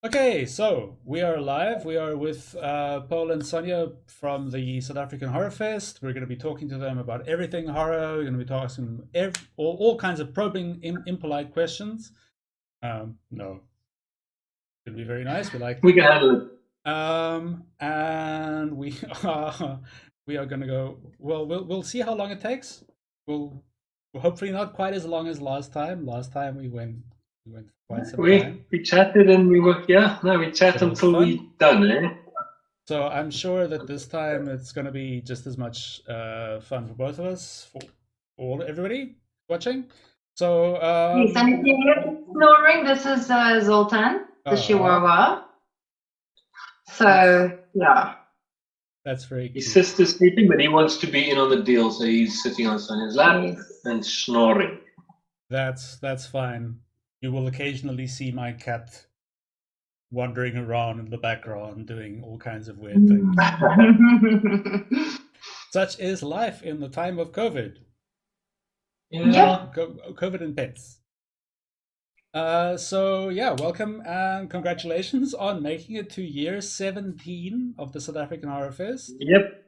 Okay, so we are live. We are with Paul and Sonja from the South African Horrorfest. We're going to be talking to them about everything horror. We're going to be asking all kinds of probing, impolite questions. No, it's going to be very nice. We can handle it. And we are going to go. Well, we'll see how long it takes. We'll hopefully not quite as long as last time. Last time we went quite some time. We chatted and we were we chat until we're done, eh? So I'm sure that this time it's going to be just as much fun for both of us, for everybody watching. So yes, and if you hear snoring, this is Zoltan, the Chihuahua. So yeah, that's very cute. His sister's sleeping, but he wants to be in on the deal, so he's sitting on Sonja's lap and snoring. That's fine. You will occasionally see my cat wandering around in the background doing all kinds of weird things. Such is life in the time of COVID. Yeah. COVID and pets. So yeah, welcome and congratulations on making it to year 17 of the South African Horrorfest. Yep.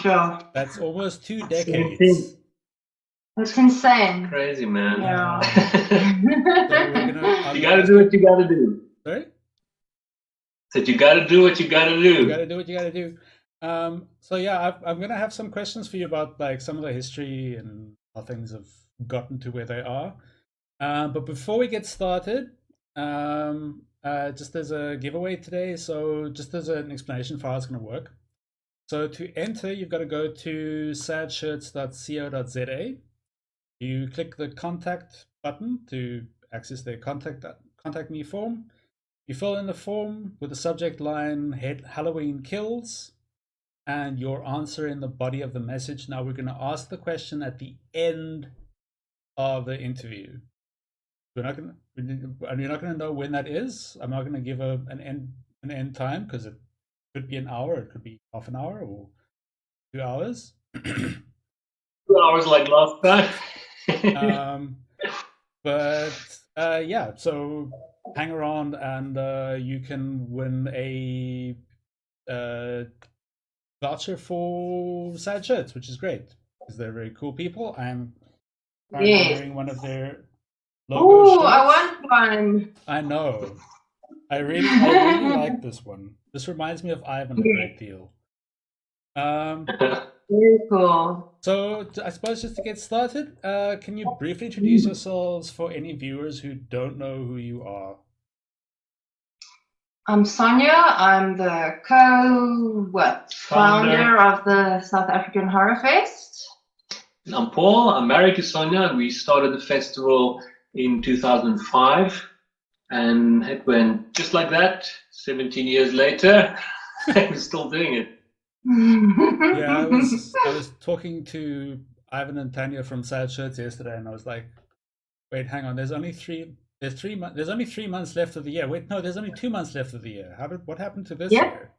Sure. That's almost 2 decades. 17. That's insane. Crazy, man. Yeah. You gotta do what you gotta do. Sorry? Said you gotta do what you gotta do. You gotta do what you gotta do. So yeah, I'm gonna have some questions for you about like some of the history and how things have gotten to where they are. But before we get started, just as a giveaway today, so just as an explanation for how it's gonna work. So to enter, you've got to go to sadshirts.co.za. You click the contact button to access their contact me form. You fill in the form with the subject line Halloween Kills and your answer in the body of the message. Now we're going to ask the question at the end of the interview. You're not going to know when that is. I'm not going to give an end time because it could be an hour, it could be half an hour or 2 hours. 2 hours like last time. Yeah, so hang around and you can win a voucher for Sad Shirts, which is great because they're very cool people. I'm wearing one of their logo shirts. I want one. I know. I really like this one. This reminds me of Ivan a great deal. Very cool. So I suppose just to get started, can you briefly introduce yourselves for any viewers who don't know who you are? I'm Sonja. I'm the founder of the South African Horrorfest. I'm Paul. I'm married to Sonja. We started the festival in 2005, and it went just like that. 17 years later, we're still doing it. Yeah, I was talking to Ivan and Tanya from Sad Shirts yesterday, and I was like, "Wait, hang on. There's only 3 months left of the year. Wait, no, there's only 2 months left of the year. What happened to this year?"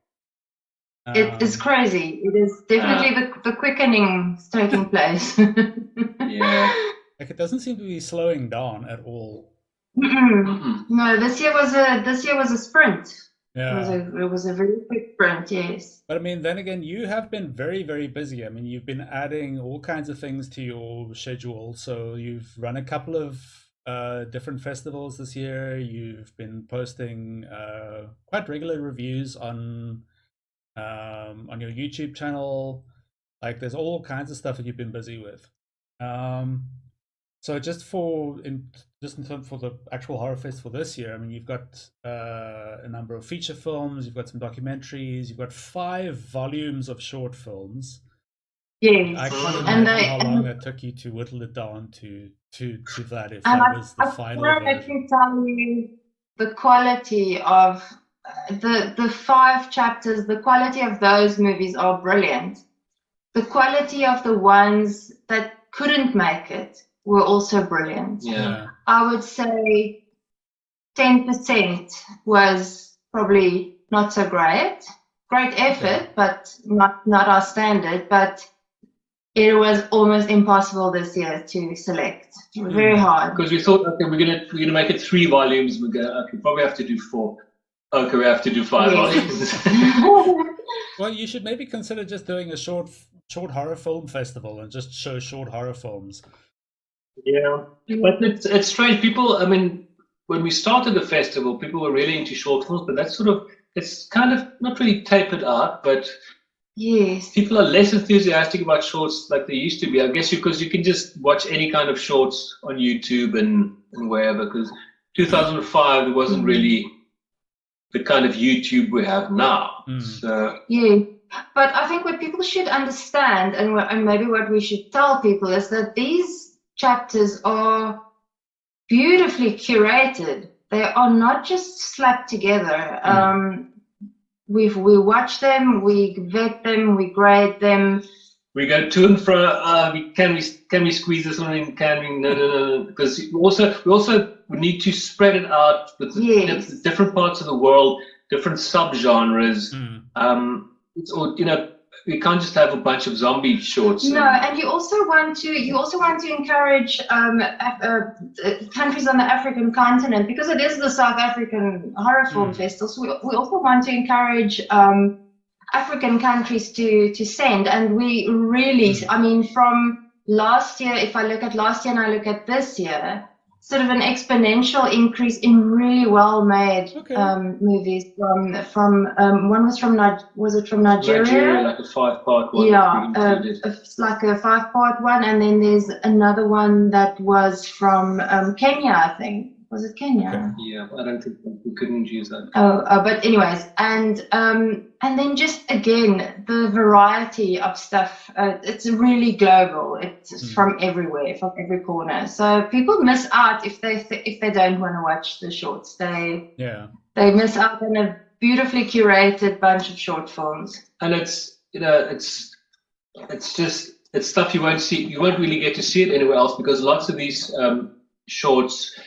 It is crazy. It is definitely the quickening taking place. Yeah. Like it doesn't seem to be slowing down at all. No, this year was a sprint. Yeah. It was a very quick sprint, yes. But I mean, then again, you have been very, very busy. I mean, you've been adding all kinds of things to your schedule. So you've run a couple of different festivals this year. You've been posting quite regular reviews on your YouTube channel. Like, there's all kinds of stuff that you've been busy with. So just for the actual horror fest for this year, I mean, you've got a number of feature films, you've got some documentaries, you've got 5 volumes of short films. Yes, I can't imagine how long that took you to whittle it down to that. If that was the final version. I can tell you the quality of the 5 chapters. The quality of those movies are brilliant. The quality of the ones that couldn't make it were also brilliant. Yeah. I would say 10% was probably not so great. Great effort, but not our standard. But it was almost impossible this year to select. Very hard. Because we thought, okay, we're gonna make it 3 volumes. We're gonna probably have to do 4. Okay, we have to do 5 Yes. audiences. Well, you should maybe consider just doing a short horror film festival and just show short horror films. Yeah, but it's strange. People, I mean, when we started the festival, people were really into short films, but that's sort of, it's kind of not really tapered out, but Yes. people are less enthusiastic about shorts like they used to be. I guess because you can just watch any kind of shorts on YouTube and wherever, because 2005, there wasn't really the kind of YouTube we have now. So yeah. But I think what people should understand, and maybe what we should tell people, is that these chapters are beautifully curated. They are not just slapped together. We watch them, we vet them, we grade them. We go to and fro. Can we squeeze this one in? Can we? No. Because we also need to spread it out with the different parts of the world, different subgenres. It's all, we can't just have a bunch of zombie shorts. No, and you also want to encourage countries on the African continent, because it is the South African Horror Film Festival. So we also want to encourage African countries to send, and we really, I mean, from last year, if I look at last year and I look at this year, sort of an exponential increase in really well-made movies. From one was from Nigeria? Nigeria, like a 5-part one. Yeah, it's like a 5-part one, and then there's another one that was from Kenya, I think. Was it Kenya? Okay. Yeah, I don't think we couldn't use that. But anyways, and then just again the variety of stuff. It's really global. It's from everywhere, from every corner. So people miss out if they don't want to watch the shorts. They miss out on a beautifully curated bunch of short films. And it's stuff you won't see. You won't really get to see it anywhere else, because lots of these shorts,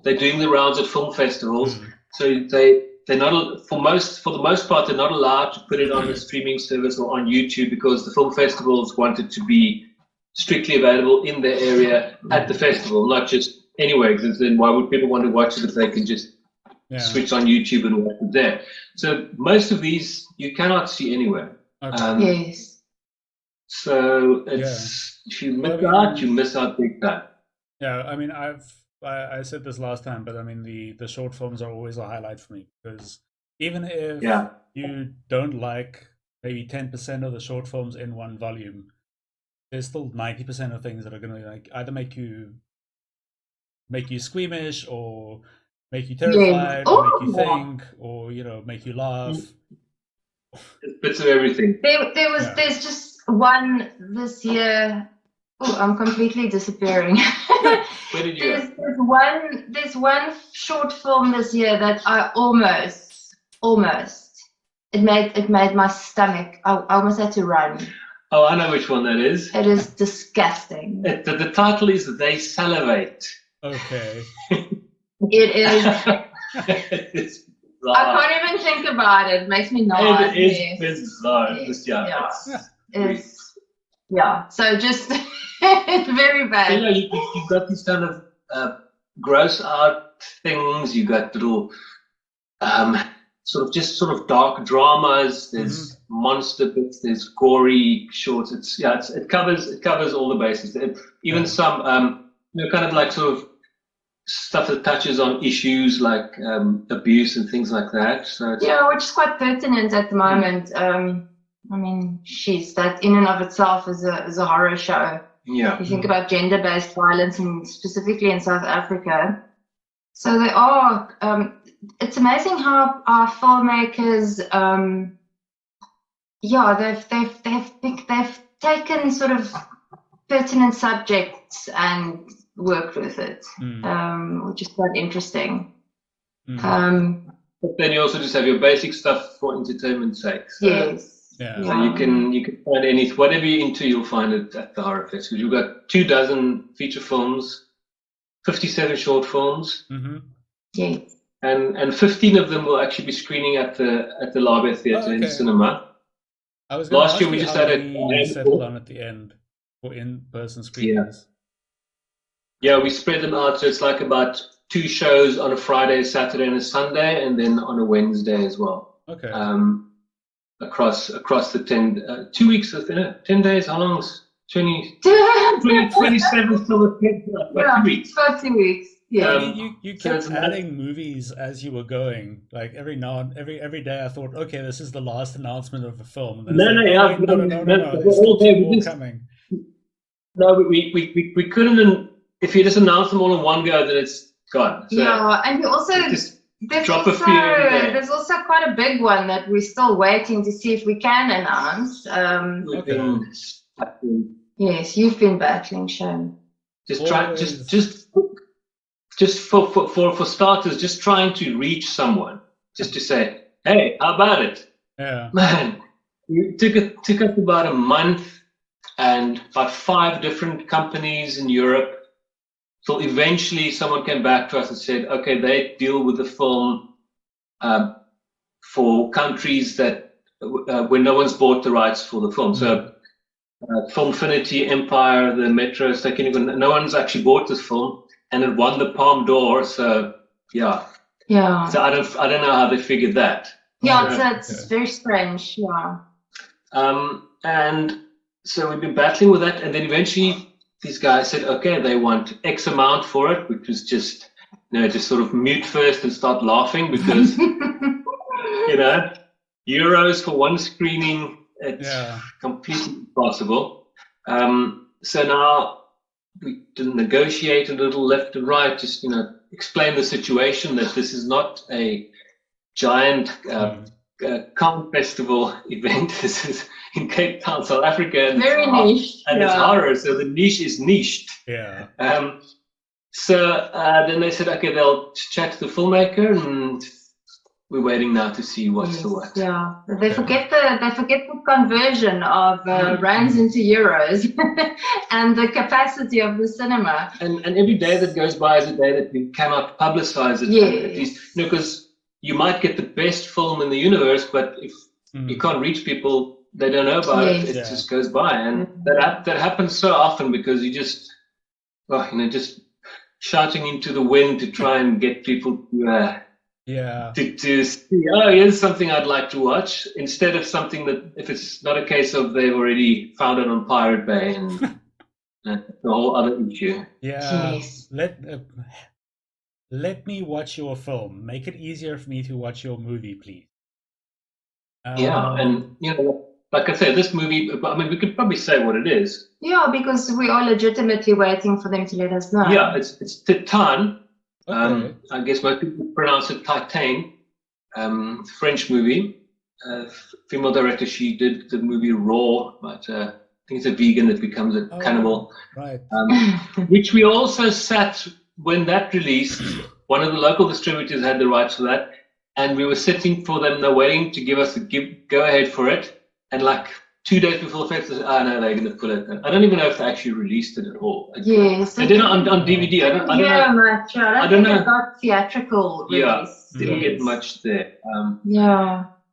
they're doing the rounds at film festivals, so they're not, for the most part, they're not allowed to put it on a streaming service or on YouTube, because the film festivals want it to be strictly available in their area at the festival, not just anywhere. Because then why would people want to watch it if they can just switch on YouTube and watch it there? So most of these you cannot see anywhere. Yes. So it's if you miss out, you miss out big time. Yeah, I mean, I said this last time, but I mean, the short films are always a highlight for me, because even if you don't like maybe 10% of the short films in one volume, there's still 90% of things that are going to like either make you squeamish, or make you terrified, or make you think, or make you laugh. Bits of everything. There's just one this year. Oh, I'm completely disappearing. Where did you there's one short film this year that I almost it made my stomach. I almost had to run. Oh, I know which one that is. It is disgusting. The title is They Salivate. Okay. It is. I can't even think about it. It makes me nauseous. It is bizarre. So just it's very bad. You've got these kind of gross out things. You got little sort of dark dramas. There's monster bits. There's gory shorts. It covers all the bases. Even some kind of like sort of stuff that touches on issues like abuse and things like that. So which is quite pertinent at the moment. I mean, that in and of itself is a horror show. Yeah. You think about gender-based violence, and specifically in South Africa. So they are. It's amazing how our filmmakers. They've taken sort of pertinent subjects and worked with it, which is quite interesting. But then you also just have your basic stuff for entertainment's sake. So. Yes. Yeah. So you can find whatever you're into, you'll find it at the Horrorfest. Because you've got 24 feature films, 57 short films, yes, and 15 of them will actually be screening at the Labia Theatre in cinema. Last year we just had it settled on at the end for in-person screenings. Yeah, we spread them out, so it's like about 2 shows on a Friday, Saturday, and a Sunday, and then on a Wednesday as well. Okay. Across the 2 weeks, 10 days. How long was 27th till the 10th? Like 2 weeks. For 2 weeks. Yeah. I mean, you so kept it's adding movies as you were going. Like every day, I thought, okay, this is the last announcement of the film. And then No, it's no, like, yeah, oh, wait, no. no, There's still all 2 day, more just- coming. No, we couldn't. If you just announce them all in one go, then it's gone. So Yeah, and you also just there's drop a also, few every day. there's also quite a big one that we're still waiting to see if we can announce. We've been Yes, you've been battling, Shane. just try, just for starters, just trying to reach someone, just to say, hey, how about it? Yeah. Man, it took us about a month and about 5 different companies in Europe. So eventually someone came back to us and said, okay, they deal with the film for countries that where no one's bought the rights for the film. So Filmfinity, Empire, the Metro, no one's actually bought this film, and it won the Palme d'Or. So yeah. So I don't know how they figured that. Yeah, it's very strange. Yeah. And so we've been battling with that, and then eventually these guys said, okay, they want X amount for it, which was just, just sort of mute first and start laughing because, euros for one screening, it's completely impossible. So now we negotiate a little left and right, just, explain the situation that this is not a giant Cannes Festival event. This is in Cape Town, South Africa, and very niche, and it's horror, so the niche is niched. Yeah. So then they said, okay, they'll chat to the filmmaker, and we're waiting now to see what's the what. Yeah, they forget the conversion of rands into euros and the capacity of the cinema. And every day that goes by is a day that we cannot publicize it. Yes. At least, because you might get the best film in the universe, but if you can't reach people, they don't know about it. It just goes by, and that happens so often because you just, just shouting into the wind to try and get people to see. Oh, here's something I'd like to watch, instead of something that, if it's not a case of they've already found it on Pirate Bay and the whole other issue. Yeah. Yes. Let me watch your film. Make it easier for me to watch your movie, please. And like I said, this movie, I mean, we could probably say what it is. Yeah, because we are legitimately waiting for them to let us know. Yeah, it's Titan. Okay. I guess most people pronounce it Titan. French movie. Female director, she did the movie Raw, but I think it's a vegan that becomes a cannibal. Right. Which we also sat when that released. One of the local distributors had the rights for that, and we were sitting for them. They're waiting to give us the go ahead for it. And like 2 days before the festival, no, they're going to pull it. I don't even know if they actually released it at all. Yes. They did it on DVD. I don't know. It got theatrical release. Didn't get much there.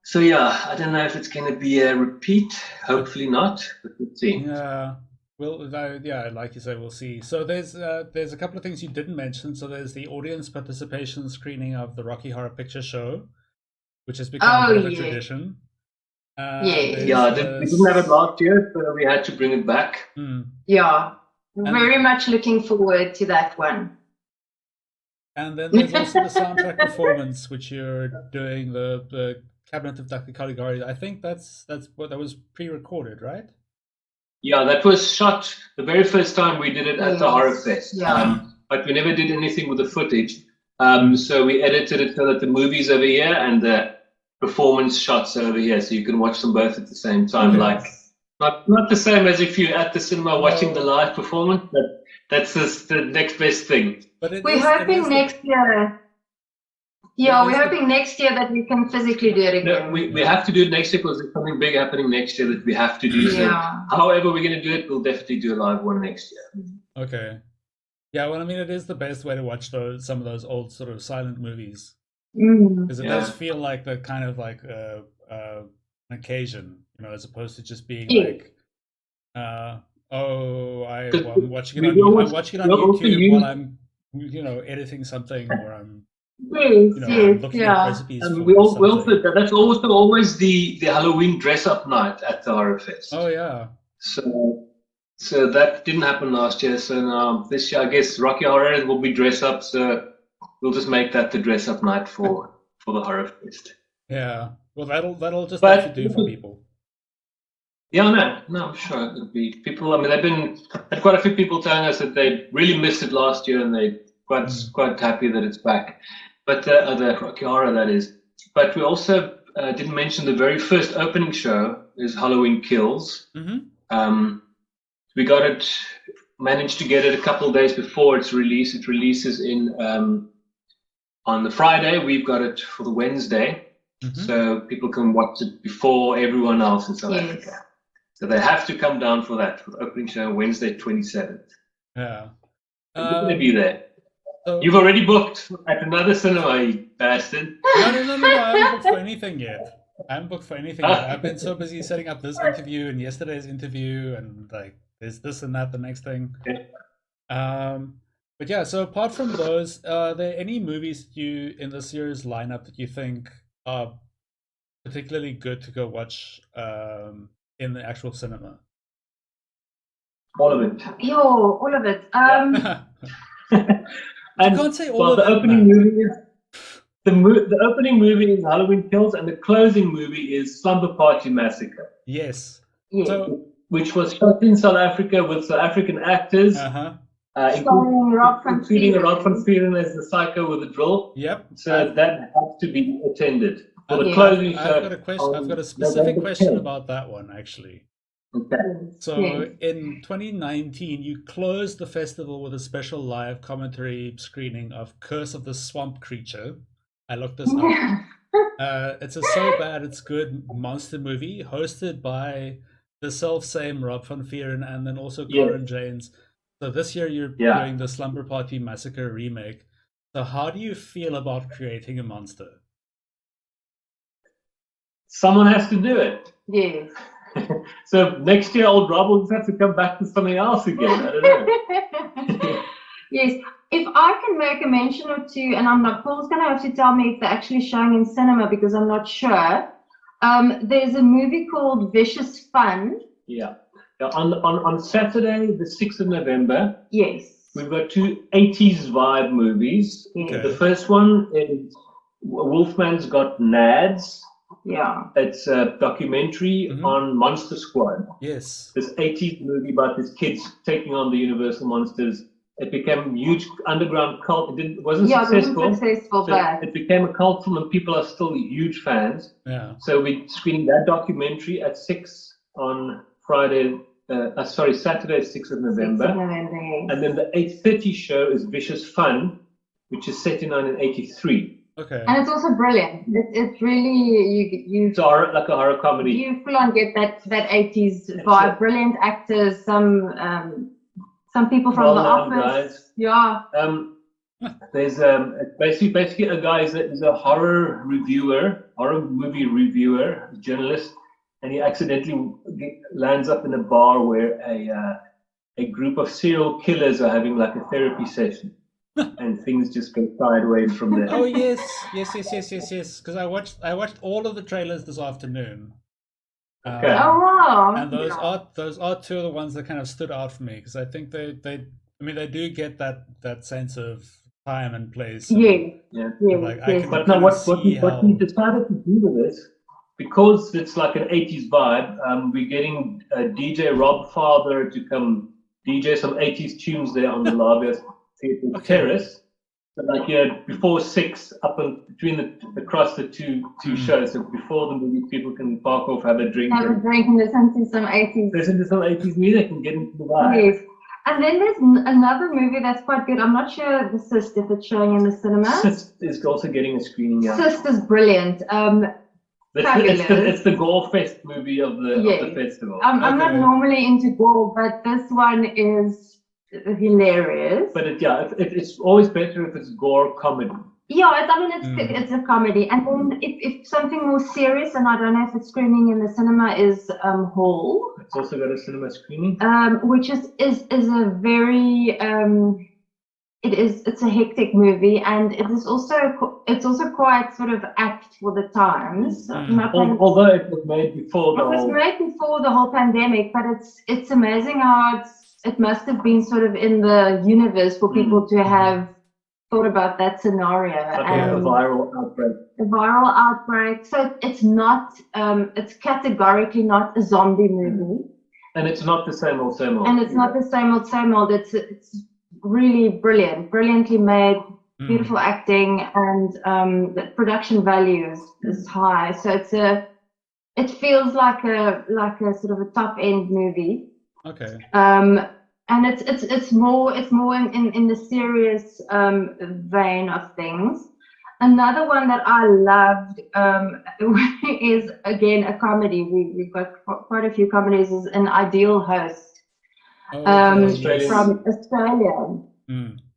So I don't know if it's going to be a repeat. Hopefully not, but let's see. Yeah. Well, like you say, we'll see. So there's a couple of things you didn't mention. So there's the audience participation screening of the Rocky Horror Picture Show, which has become a bit of a tradition. We didn't have it last year, so we had to bring it back. Yeah, very much looking forward to that one. And then there's also the soundtrack performance, which you're doing, the Cabinet of Dr. Caligari. I think that was pre-recorded, right? Yeah, that was shot the very first time we did it at the Horrorfest. Yeah. But we never did anything with the footage. So we edited it so that the movie's over here and the performance shots over here, so you can watch them both at the same time. Like not the same as if you're at the cinema watching the live performance, but that's the next best thing. But we're hoping next year. Yeah, we're hoping next year that we can physically do it again. No, we have to do it next year because there's something big happening next year that we have to do. So however we're going to do it, we'll definitely do a live one next year. Okay. Yeah, well, I mean, it is the best way to watch some of those old sort of silent movies. Because it does feel like the kind of like an occasion, as opposed to just being like, I'm watching it on YouTube while I'm editing something, or I'm Yes, yes, looking up yeah. recipes And for we also something. that's also always the Halloween dress up night at the Horrorfest. Oh yeah. So that didn't happen last year. So now this year, I guess Rocky Horror will be dress up. So we'll just make that the dress up night for the Horrorfest. Yeah. Well, that'll just But have to do for people. yeah, no, I'm sure it'll be people. I mean, had quite a few people telling us that they really missed it last year, and they quite happy that it's back. But the Rocky Horror, that is. But we also didn't mention the very first opening show is Halloween Kills. Mm-hmm. We managed to get it a couple of days before its release. It releases on the Friday. We've got it for the Wednesday, so people can watch it before everyone else in South Africa. So they have to come down for that, for the opening show, Wednesday 27th. Yeah. You're going to be there. So, you've already booked at another cinema, you bastard. No, I haven't booked for anything yet. I've been so busy setting up this interview and yesterday's interview, and like there's this and that, the next thing. But yeah, so apart from those, are there any movies in the series lineup that you think are particularly good to go watch in the actual cinema? All of it. All of it. And you can't say all of the it, opening movie is the opening movie is Halloween Kills, and the closing movie is Slumber Party Massacre. Yes. So, which was shot in South Africa with South African actors. Including Rob van Vuuren as the psycho with the drill. Yep. So that has to be attended for the closing show. I've got a specific question about that one, actually. Okay. So in 2019, you closed the festival with a special live commentary screening of Curse of the Swamp Creature. I looked this up. It's a so bad it's good monster movie hosted by the self-same Rob van Vuuren and then also Corin Janes. So this year you're doing the Slumber Party Massacre remake. So how do you feel about creating a monster? Someone has to do it. Yes. So next year, old Rob will just have to come back to something else again. I don't know. Yes. If I can make a mention or two, and I'm not, Paul's going to have to tell me if they're actually showing in cinema because I'm not sure. There's a movie called Vicious Fun. Yeah. On Saturday, the 6th of November. Yes. We've got two 80s vibe movies. Okay. The first one is Wolfman's Got Nards. Yeah. It's a documentary on Monster Squad. Yes. This 80s movie about these kids taking on the Universal monsters. It became a huge underground cult. It wasn't successful. It wasn't successful, but it became a cult film, and people are still huge fans. Yeah. So we're screening that documentary at 6 on Saturday, 6th of November. And then the 8:30 show is Vicious Fun, which is set in 1983. Okay. And it's also brilliant. It's really It's like a horror comedy. You full on get that 80s vibe. Brilliant actors. Some people from The Office. Guys. Yeah. There's basically a guy is a horror movie reviewer, journalist, and he accidentally lands up in a bar where a group of serial killers are having like a therapy session. And things just go sideways from there. Oh yes. Because I watched all of the trailers this afternoon. Okay. Oh wow! And those are two of the ones that kind of stood out for me because I think they do get that sense of time and place. Yeah. But now what we decided to do with this, because it's like an 80s vibe, we're getting DJ Robfather to come DJ some 80s tunes there on the Labia Terrace. So like before 6, up and across the two shows. So before the movie, people can park off, have a drink, and listen to some 80s. Listen to some 80s music and get into the vibe. Yes. And then there's another movie that's quite good. I'm not sure the CYST if it's showing in the cinema. CYST is also getting a screening. Yeah. CYST is brilliant. It's the Gore Fest movie of the festival. I'm not normally into gore, but this one is hilarious. But it's always better if it's gore comedy. Yeah, it's a comedy. And then if something more serious, and I don't know if it's screening in the cinema, is Hall. It's also got a cinema screening. Which is a very it's a hectic movie, and it's also quite sort of apt for the times. Although it was made before the whole pandemic, but it's amazing how it must have been sort of in the universe for people to have thought about that scenario. Like a viral outbreak. A viral outbreak. So it's not, it's categorically not a zombie movie. And it's not the same old, same old. And it's not the same old, same old. It's really brilliantly made, beautiful acting, and the production value is high. So it feels like a sort of a top end movie. Okay. And it's more in the serious vein of things. Another one that I loved is again a comedy. We've got quite a few comedies. Is An Ideal Host from Australia.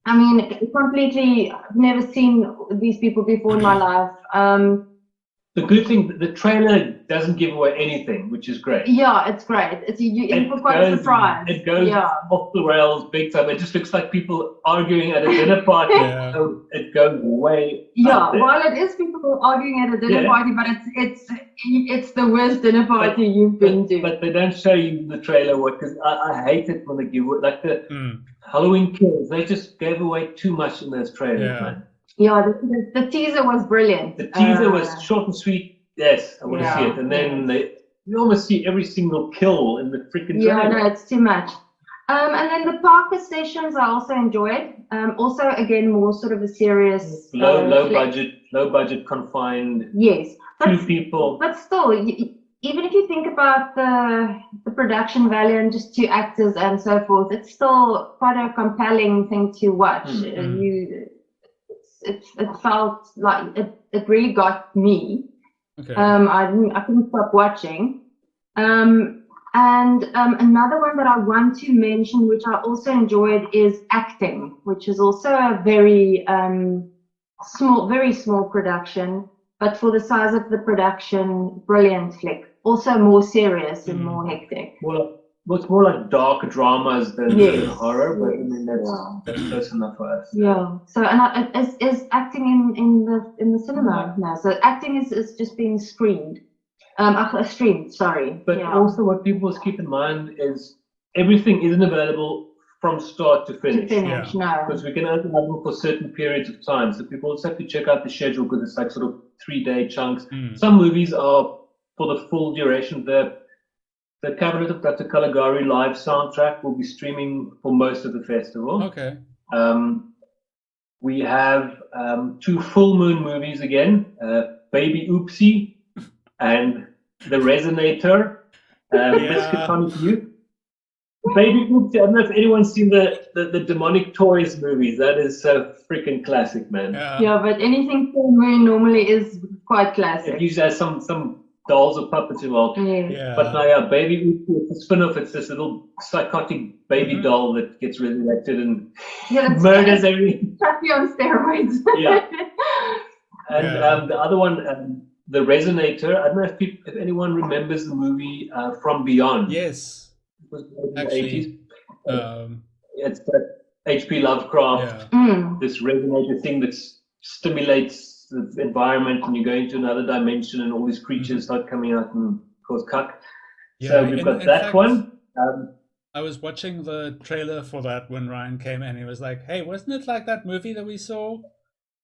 I mean, completely. I've never seen these people before in my life. The good thing, the trailer doesn't give away anything, which is great. Yeah, it's great. It's you're quite surprised. It goes off the rails big time. It just looks like people arguing at a dinner party. So it goes way. Well, it is people arguing at a dinner party, but it's the worst dinner party you've been to. But they don't show you the trailer, because I hate it when they give away, like the Halloween Kills. They just gave away too much in those trailers, man. Yeah, the teaser was brilliant. The teaser was short and sweet. Yes, I want to see it. And then you almost see every single kill in the freaking trailer. Yeah, no, it's too much. And then the Parker sessions I also enjoyed. Also, again, more sort of a serious low budget, confined. Yes, two people. But still, even if you think about the production value and just two actors and so forth, it's still quite a compelling thing to watch. It felt like it really got me. Okay. I couldn't stop watching. And another one that I want to mention, which I also enjoyed, is Acting, which is also a very small production, but for the size of the production, brilliant flick. Also more serious and more hectic. Well, it's more like dark dramas than horror, but I mean that's close enough for us. Yeah. So is Acting in the cinema now? So Acting is just being streamed. Streamed. Sorry. But also, what people must keep in mind is everything isn't available from start to finish. No. Because we can only have them for certain periods of time. So people also have to check out the schedule, because it's like sort of 3-day chunks. Some movies are for the full duration. The Cabinet of Dr. Caligari live soundtrack will be streaming for most of the festival. Okay. We have 2 full moon movies again, Baby Oopsie and The Resonator, Miskatonic U. Baby Oopsie, I don't know if anyone's seen the Demonic Toys movies. That is a freaking classic, man. Yeah, but anything full moon normally is quite classic. It usually has some dolls or puppets involved. But now, Baby Oopsie, it's a spin-off. It's this little psychotic baby doll that gets resurrected and murders everything. Happy on steroids. And the other one, The Resonator. I don't know if anyone remembers the movie From Beyond. Yes. It was in the Actually, 80s. It's that H.P. Lovecraft, this resonator thing that stimulates the environment, and you go into another dimension, and all these creatures start coming out and cause cuck. So we've got that one. I was watching the trailer for that when Ryan came in. He was like, "Hey, wasn't it like that movie that we saw?"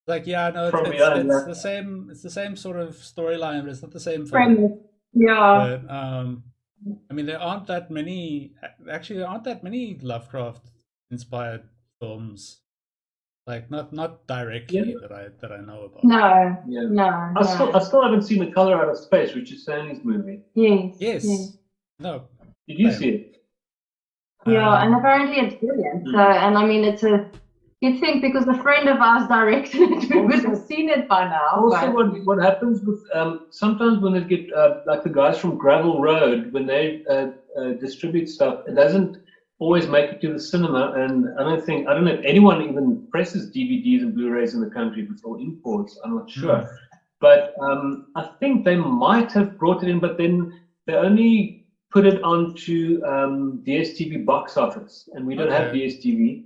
Like, it's the same. It's the same sort of storyline, but it's not the same film. Yeah. But I mean, there aren't that many. Actually, there aren't that many Lovecraft-inspired films. Like not directly that I know about. No. I still haven't seen The Color Out of Space, Richard Stanley's movie. Yes. No. Did you see it? Yeah, and apparently it's brilliant. So, and I mean, you'd think because a friend of ours directed it, we would have seen it by now. Also, what happens with sometimes when they get like the guys from Gravel Road, when they distribute stuff, it doesn't always make it to the cinema, and I don't know if anyone even presses DVDs and Blu-rays in the country, if it's all imports, I'm not sure. But I think they might have brought it in, but then they only put it onto DSTV box office, and we don't have DSTV.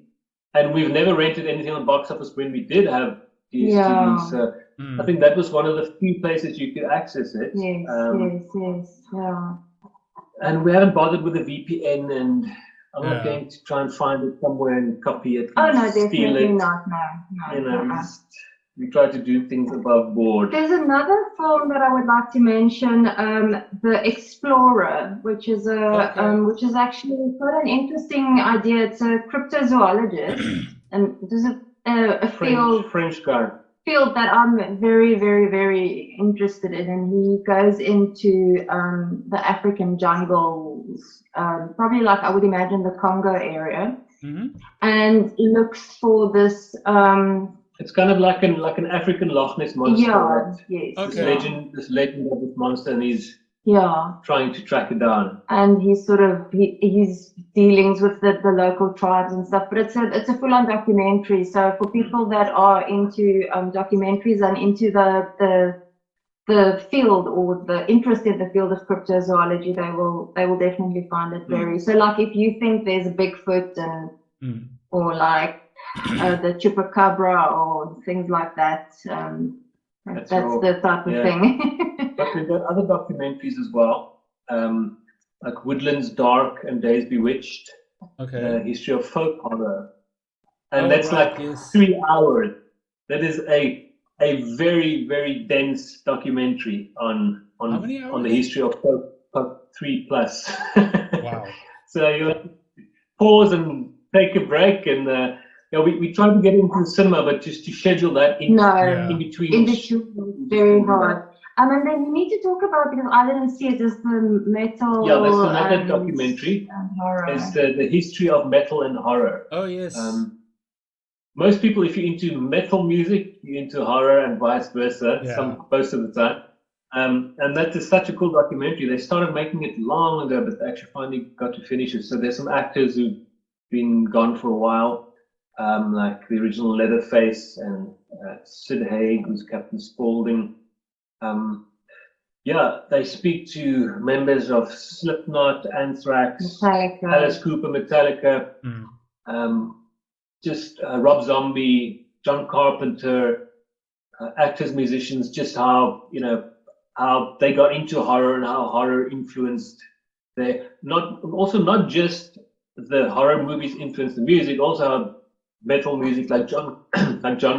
and we've never rented anything on box office when we did have DSTV. Yeah. So I think that was one of the few places you could access it. Yes, yes, yeah. And we haven't bothered with a VPN, and I'm not Yeah. going to try and find it somewhere and copy it. Oh and no, steal definitely it. not. No, You know, no. we try to do things above board. There's another film that I would like to mention, The Explorer, which is which is actually quite an interesting idea. It's a cryptozoologist, and there's a French guy. field that I'm very, very, very interested in, and he goes into the African jungles, probably like I would imagine the Congo area, and looks for this. It's kind of like an African Loch Ness monster. Yeah. Yes. This legend of this monster, and he's trying to track it down. And he's sort of he's dealings with the local tribes and stuff. But it's a full-on documentary. So for people that are into documentaries and into the field or the interest in the field of cryptozoology, they will definitely find it very. So like if you think there's a Bigfoot and or like the chupacabra or things like that, that's the type of thing. But we've got other documentaries as well, like Woodlands Dark and Days Bewitched, history of folk horror, and that's 3 hours. That is a very, very dense documentary on the history of folk 3+. Wow. So you pause and take a break, and we try to get into the cinema, but just to schedule that in between. In between, very hard. And then you need to talk about, because I didn't see it, is the metal. Yeah, that's another documentary. And horror. It's the history of metal and horror. Oh yes. Most people, if you're into metal music, you're into horror, and vice versa. Most of the time. And that is such a cool documentary. They started making it long ago, but they actually finally got to finish it. So there's some actors who've been gone for a while. Like the original Leatherface and Sid Haig, who's Captain Spaulding. They speak to members of Slipknot, Anthrax, Metallica. Alice Cooper, Metallica, Rob Zombie, John Carpenter, actors, musicians, just how they got into horror and how horror influenced not just the horror movies influenced the music, also how metal music, like John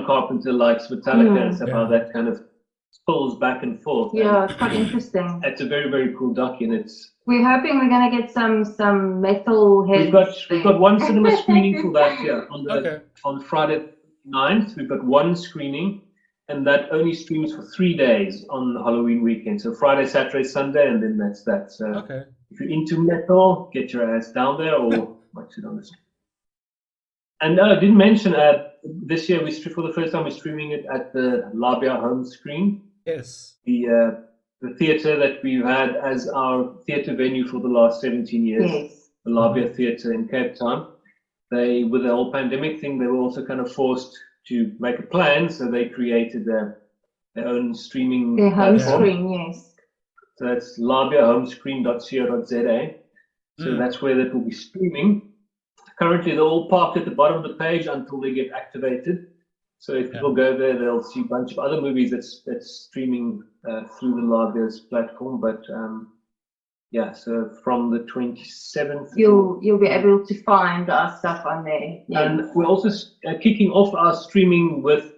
Carpenter likes Metallica and stuff, how that kind of spills back and forth. Yeah, it's quite interesting. It's a very, very cool doc, and we're hoping we're gonna get some metal heads. We've got one cinema screening for that on Friday 9th. We've got one screening, and that only streams for 3 days on Halloween weekend. So Friday, Saturday, Sunday, and then that's that. So if you're into metal, get your ass down there or watch it on the screen. And I didn't mention this year for the first time we're streaming it at the Labia home screen. Yes. The theatre that we've had as our theatre venue for the last 17 years. Yes. The Labia Theatre in Cape Town. With the whole pandemic thing, they were also kind of forced to make a plan, so they created their own streaming home platform. screen, yes. So that's labiahomescreen.co.za. So that's where that will be streaming. Currently, they're all parked at the bottom of the page until they get activated. So if people go there, they'll see a bunch of other movies that's streaming through the Labia's platform. But so from the 27th, you'll be able to find our stuff on there. Yes. And we're also kicking off our streaming with.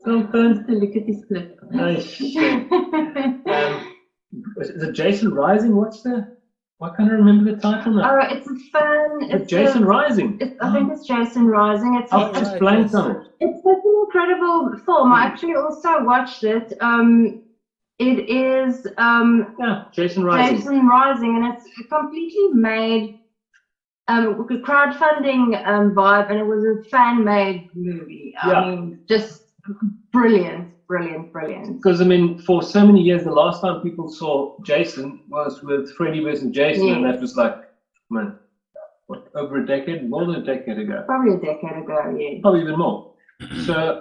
Sometimes to look at this clip. Nice. Is it Jason Rising? I can't remember the title now. Oh, it's a fan. It's Jason Rising. I think it's Jason Rising. I've just blanked on it. It's such an incredible film. I actually also watched it. It is Jason Rising. Jason Rising, and it's completely made with a crowdfunding vibe, and it was a fan-made movie. I mean, just brilliant. Because for so many years, the last time people saw Jason was with Freddy vs. Jason, and that was like, over a decade, more than a decade ago. Probably a decade ago, yeah. Probably even more. So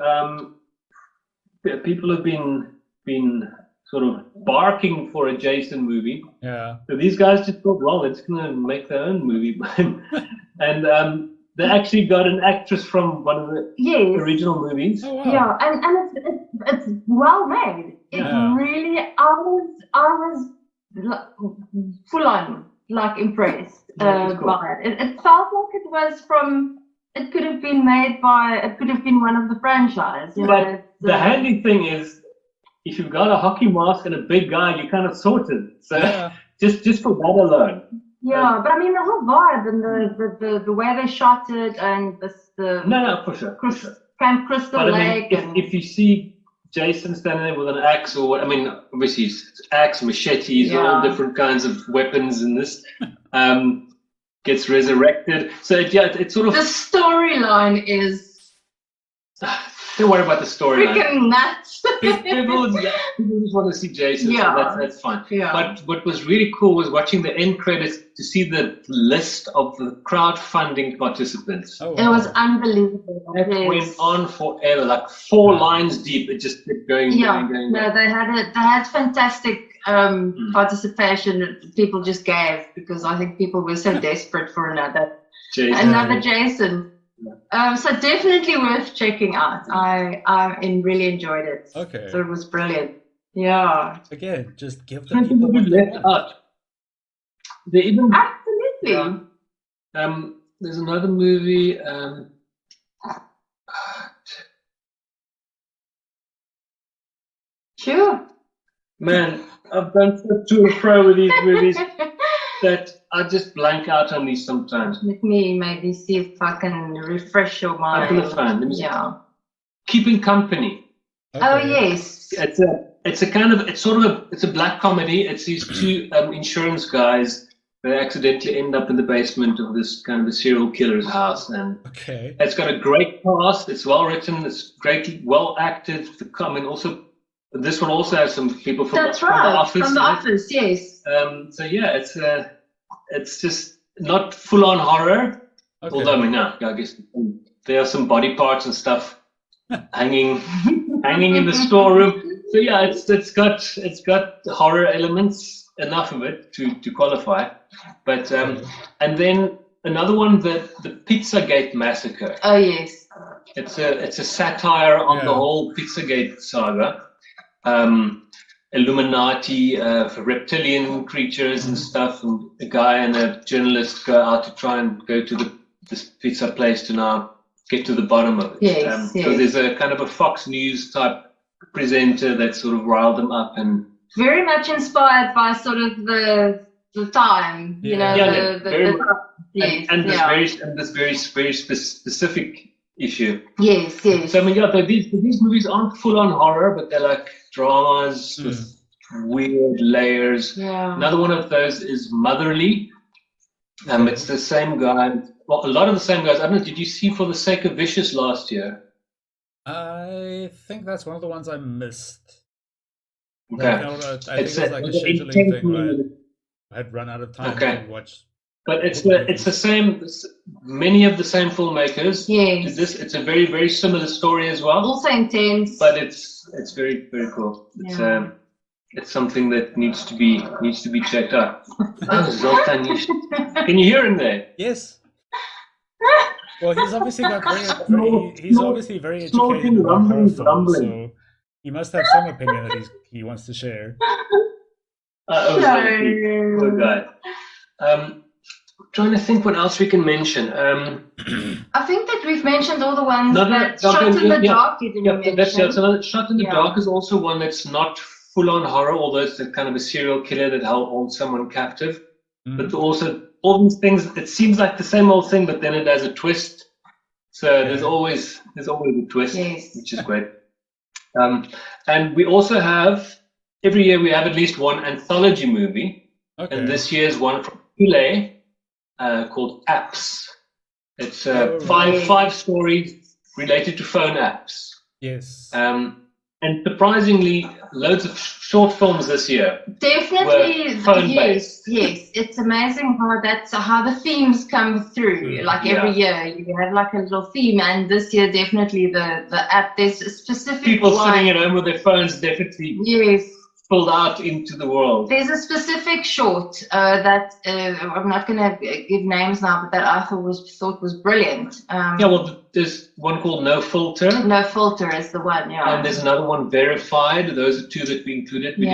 people have been sort of barking for a Jason movie. Yeah. So these guys just thought, well, it's going to make their own movie. And they actually got an actress from one of the original movies. Oh, wow. Yeah, and it's well made. It really, I was full on like impressed by it. It felt like it was from. It could have been made by. It could have been one of the franchise. You know, the handy thing is, if you've got a hockey mask and a big guy, you kind of sorted. So just for that alone. Yeah, but I mean the whole vibe and the way they shot it and no, for sure. Camp Crystal but Lake. I mean, if you see Jason standing there with an axe or what, I mean, obviously it's axe, machetes, all different kinds of weapons in this. Gets resurrected. So it's sort of the storyline is. Don't worry about the storyline. Freaking nuts. People just want to see Jason. Yeah. So that's fine. Yeah. But what was really cool was watching the end credits to see the list of the crowdfunding participants. Oh, wow. It was unbelievable. It went on forever, like 4 lines deep. It just kept going. Going. No, they had fantastic participation. People just gave because I think people were so desperate for another Jason. So definitely worth checking out. I really enjoyed it. Okay. So it was brilliant. Yeah. Again, just give the people what they left want. out. They even Absolutely. There's another movie. Sure. Man, I've done to and fro with these movies that I just blank out on these sometimes. Let me maybe see if I can refresh your mind. I'm gonna find them. Yeah. Keeping Company. Okay. Oh yes. It's a black comedy. It's these 2 insurance guys that accidentally end up in the basement of this kind of a serial killer's house, and it's got a great cast. It's well written. It's greatly well acted. This one also has some people from the Office. From the Office, yes. So yeah, it's just not full on horror. Okay. Although I guess there are some body parts and stuff hanging in the storeroom. So yeah, it's got horror elements, enough of it to qualify. But and then another one, the PIZZAGATE Massacre. Oh yes. It's a satire on the whole PIZZAGATE saga. Illuminati, reptilian creatures and stuff, and a guy and a journalist go out to try and go to this pizza place to now get to the bottom of it. Yes, So there's a kind of a Fox News type presenter that sort of riled them up, and very much inspired by sort of the time, you know, this very specific issue. Yes. So I mean, these movies aren't full on horror, but they're like dramas with weird layers. Yeah. Another one of those is Motherly. It's the same guy. Well, a lot of the same guys. I don't know. Did you see For the Sake of Vicious last year? I think that's one of the ones I missed. Okay. I think it was like a scheduling thing, right? I had run out of time to watch. But it's the same. Many of the same filmmakers. Yes. It's a very, very similar story as well. Also intense. But it's very, very cool. It's something that needs to be checked out. Zoltan, can you hear him there? Yes. Well, he's obviously very educated in horror films, so he must have some opinion that he wants to share. Good guy. Trying to think what else we can mention. I think that we've mentioned all the ones that Shot in the Dark you didn't mention. So Shot in the Dark is also one that's not full-on horror, although it's a kind of a serial killer that holds someone captive. But also all these things, it seems like the same old thing, but then it has a twist. So there's always a twist, which is great. And we also have, every year we have at least one anthology movie. Okay. And this year's one from Chile, called Apps. It's five stories related to phone apps. Yes. And surprisingly, loads of short films this year. Definitely, phone-based. Yes. It's amazing how the themes come through. Like every year, you have like a little theme, and this year definitely the app. There's a specific people sitting at home with their phones. Definitely. Yes. spilled out into the world. There's a specific short that I'm not going to give names now, but that I thought was brilliant. Yeah, well, there's one called No Filter. No Filter is the one, yeah. And there's another one, Verified. Those are two that we included. We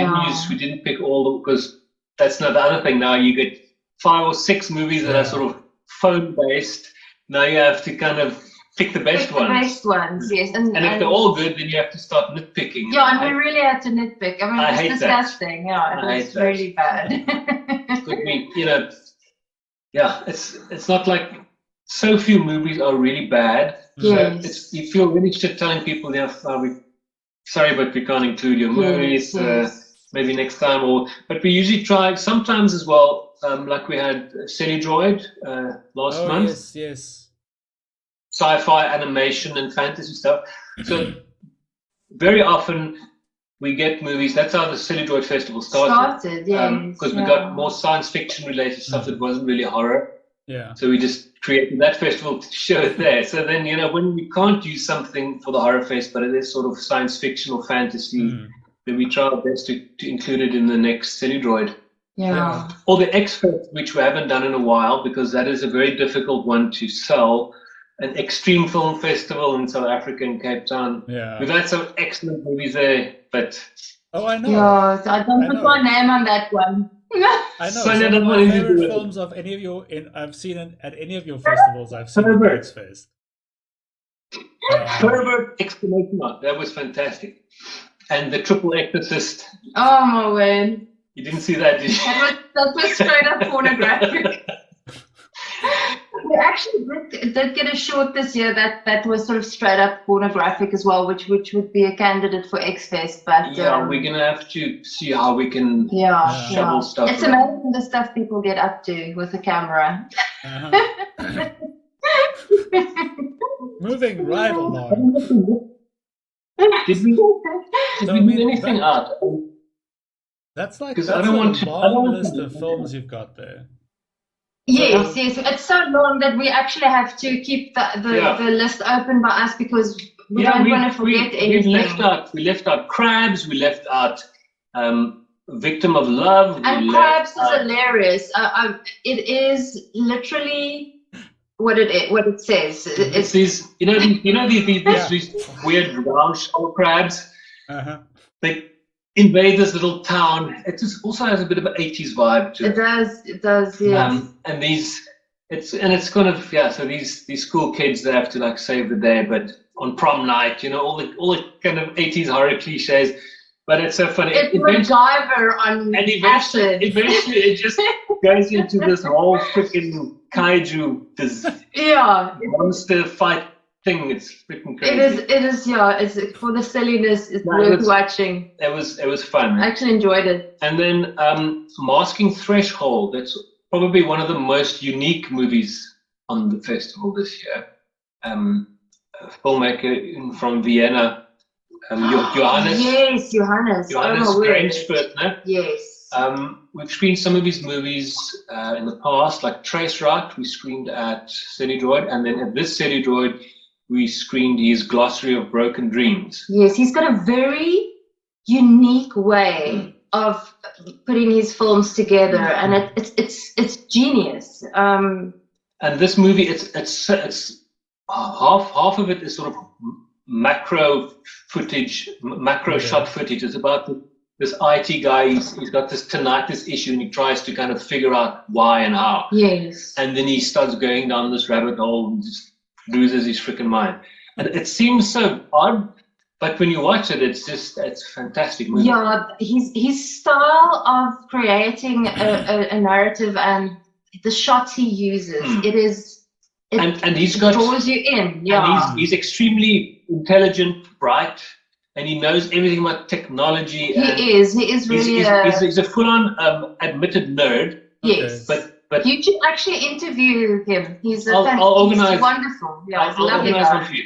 didn't pick all because that's not the other thing. Now you get 5 or 6 movies that are sort of phone based. Now you have to kind of pick the best ones. The best ones, yes. And if they're all good, then you have to start nitpicking. Yeah, and we really had to nitpick. I mean, I hate it's disgusting. That. Yeah, it's really bad. It's not like so few movies are really bad. Yes. So you feel really shit telling people, sorry, but we can't include your movies. Maybe next time, but we usually try sometimes as well. Like we had Celluloid last month. Yes. Sci-fi, animation, and fantasy stuff. So very often we get movies. That's how the Celluloid Festival started. Because we got more science fiction related stuff that wasn't really horror. Yeah. So we just created that festival to show it there. So then, when we can't use something for the Horror Fest, but it is sort of science fiction or fantasy, then we try our best to include it in the next Celluloid. Yeah. Or the X-Fest, which we haven't done in a while, because that is a very difficult one to sell. An extreme film festival in South Africa in Cape Town. Yeah. We've had some excellent movies there, but... Oh, I know. Yeah, I don't put my name on that one. I know. Sonja, some of my favorite films of any of your I've seen at any of your festivals. I've seen the X-Fest. Herbert! Exclamation mark. That was fantastic. And The Triple Exorcist. Oh my word! You didn't see that, did you? That was straight up pornographic. We actually did get a short this year that was sort of straight up pornographic as well, which would be a candidate for X-Fest. But we're gonna have to see how we can shovel stuff. It's amazing the stuff people get up to with a camera. Moving right along. Did we do anything out? That's like I don't want to. Long list of films you've got there. Yes. It's so long that we actually have to keep the list open by us because we don't want to forget anything. We left out Crabs. We left out Victim of Love. And Crabs is hilarious. It is literally what it says. It's these, these weird round shell crabs. They invade this little town. It just also has a bit of an 80s vibe to it. It does, yes. And it's kind of so these school kids, they have to like save the day, but on prom night, all the kind of 80s horror cliches. But it's so funny. It's MacGyver on acid. Eventually it just goes into this whole freaking kaiju, this monster fight thing. It's freaking crazy. It is. It's for the silliness. It's worth watching. It was fun. I actually enjoyed it. And then Masking Threshold. That's probably one of the most unique movies on the festival this year. A filmmaker from Vienna. Johannes. Yes, Johannes. Johannes Graceford, no? Yes. We've screened some of his movies in the past, like Trace Route, we screened at Celluloid, and then at this Celluloid, we screened his Glossary of Broken Dreams. Yes, he's got a very unique way of putting his films together, and it's genius. And this movie, it's half of it is sort of macro footage, shot footage. It's about this IT guy. He's got this tinnitus issue, and he tries to kind of figure out why and how. Yes. And then he starts going down this rabbit hole and just loses his freaking mind. And it seems so odd, but when you watch it, it's a fantastic movie. Yeah, his style of creating a narrative and the shots he uses, and he's got draws you in. Yeah, and he's extremely intelligent, bright, and he knows everything about technology. He is really. He's a full-on admitted nerd. Yes, but you should actually interview him. He's I'll organize. He's wonderful. Yeah, I'll organize one for you.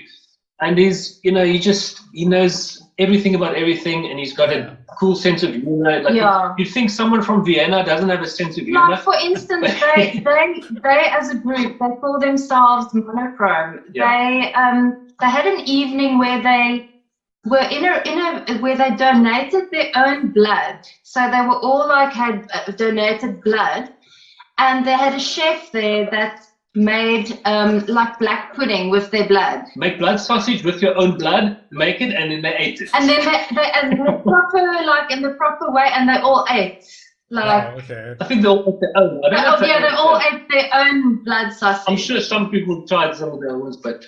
And he knows everything about everything, and he's got a cool sense of humor. Like you think someone from Vienna doesn't have a sense of humor? Like, for instance, they as a group, they call themselves Monochrome. Yeah. They had an evening where they were in a where they donated their own blood. So they were all like had donated blood, and they had a chef there that made like black pudding with their blood. Make blood sausage with your own blood, make it, and then they ate it. And then they and the proper like in the proper way, and they all ate. Like, Oh, okay. I think they all ate their own. I don't know if they all ate their own blood sausage. I'm sure some people tried some of their ones, but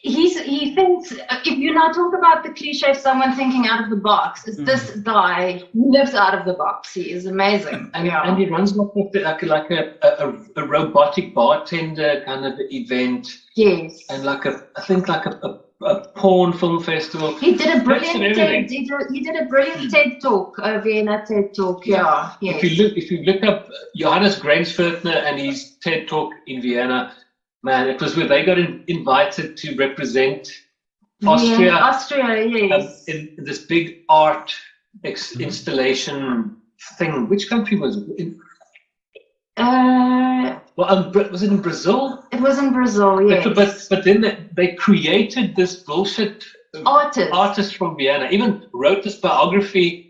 he thinks, if you now talk about the cliche of someone thinking out of the box, it's this guy who lives out of the box. He is amazing. and he runs like a robotic bartender kind of event. Yes. And I think a porn film festival. He did a brilliant TED. He did a brilliant TED talk, Vienna TED talk. Yeah. Yes. If you look up Johannes Graceford and his TED talk in Vienna, man, it was where they got invited to represent Austria. Yeah, Austria, yes. In this big art installation thing. Which country was it? Was it in Brazil? It was in Brazil, yes. But then they created this bullshit artist from Vienna. Even wrote this biography.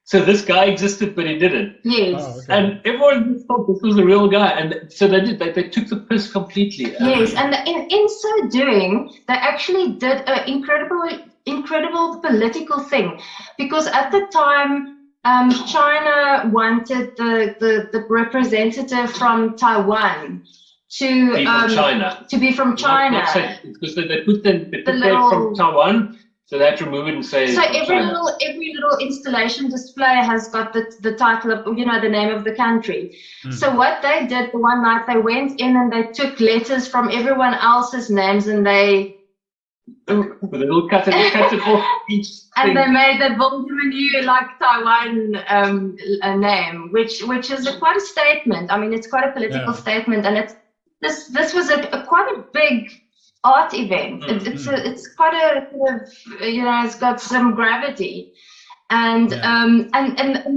So this guy existed, but he didn't. Yes. Oh, okay. And everyone thought this was a real guy, and so they did. They took the piss completely. Yes, and in so doing, they actually did an incredible political thing, because at the time, China wanted the representative from Taiwan to be from China. Because they put them from Taiwan. So they had to remove it and say. So every little installation display has got the title of, the name of the country. So what they did the one night, they went in and they took letters from everyone else's names, and they with a little cut it off each and thing. They made the Wolfman U like Taiwan a name, which is quite a statement. I mean, it's quite a political statement, and this was quite a big art event. It's quite a it's got some gravity, and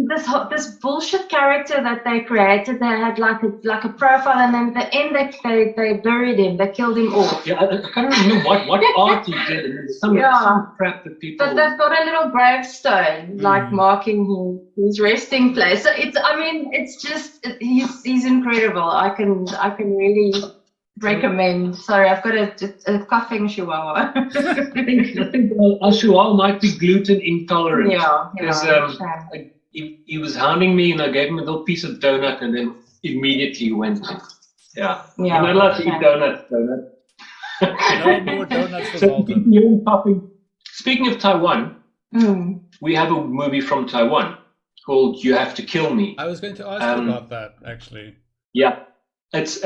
this bullshit character that they created, they had like a profile, and then at the end they buried him, they killed him off. Yeah, I can't remember what art he did. And some crap that people. But they've got a little gravestone like marking his resting place. So it's just he's incredible. I can really recommend. Sorry, I've got a coughing chihuahua. I think our chihuahua might be gluten intolerant. Yeah. He was hounding me, and I gave him a little piece of donut, and then immediately went. You're not allowed to eat donuts. No more donuts for Walter. Speaking of Taiwan, we have a movie from Taiwan called "You Have to Kill Me." I was going to ask you about that, actually. Yeah, it's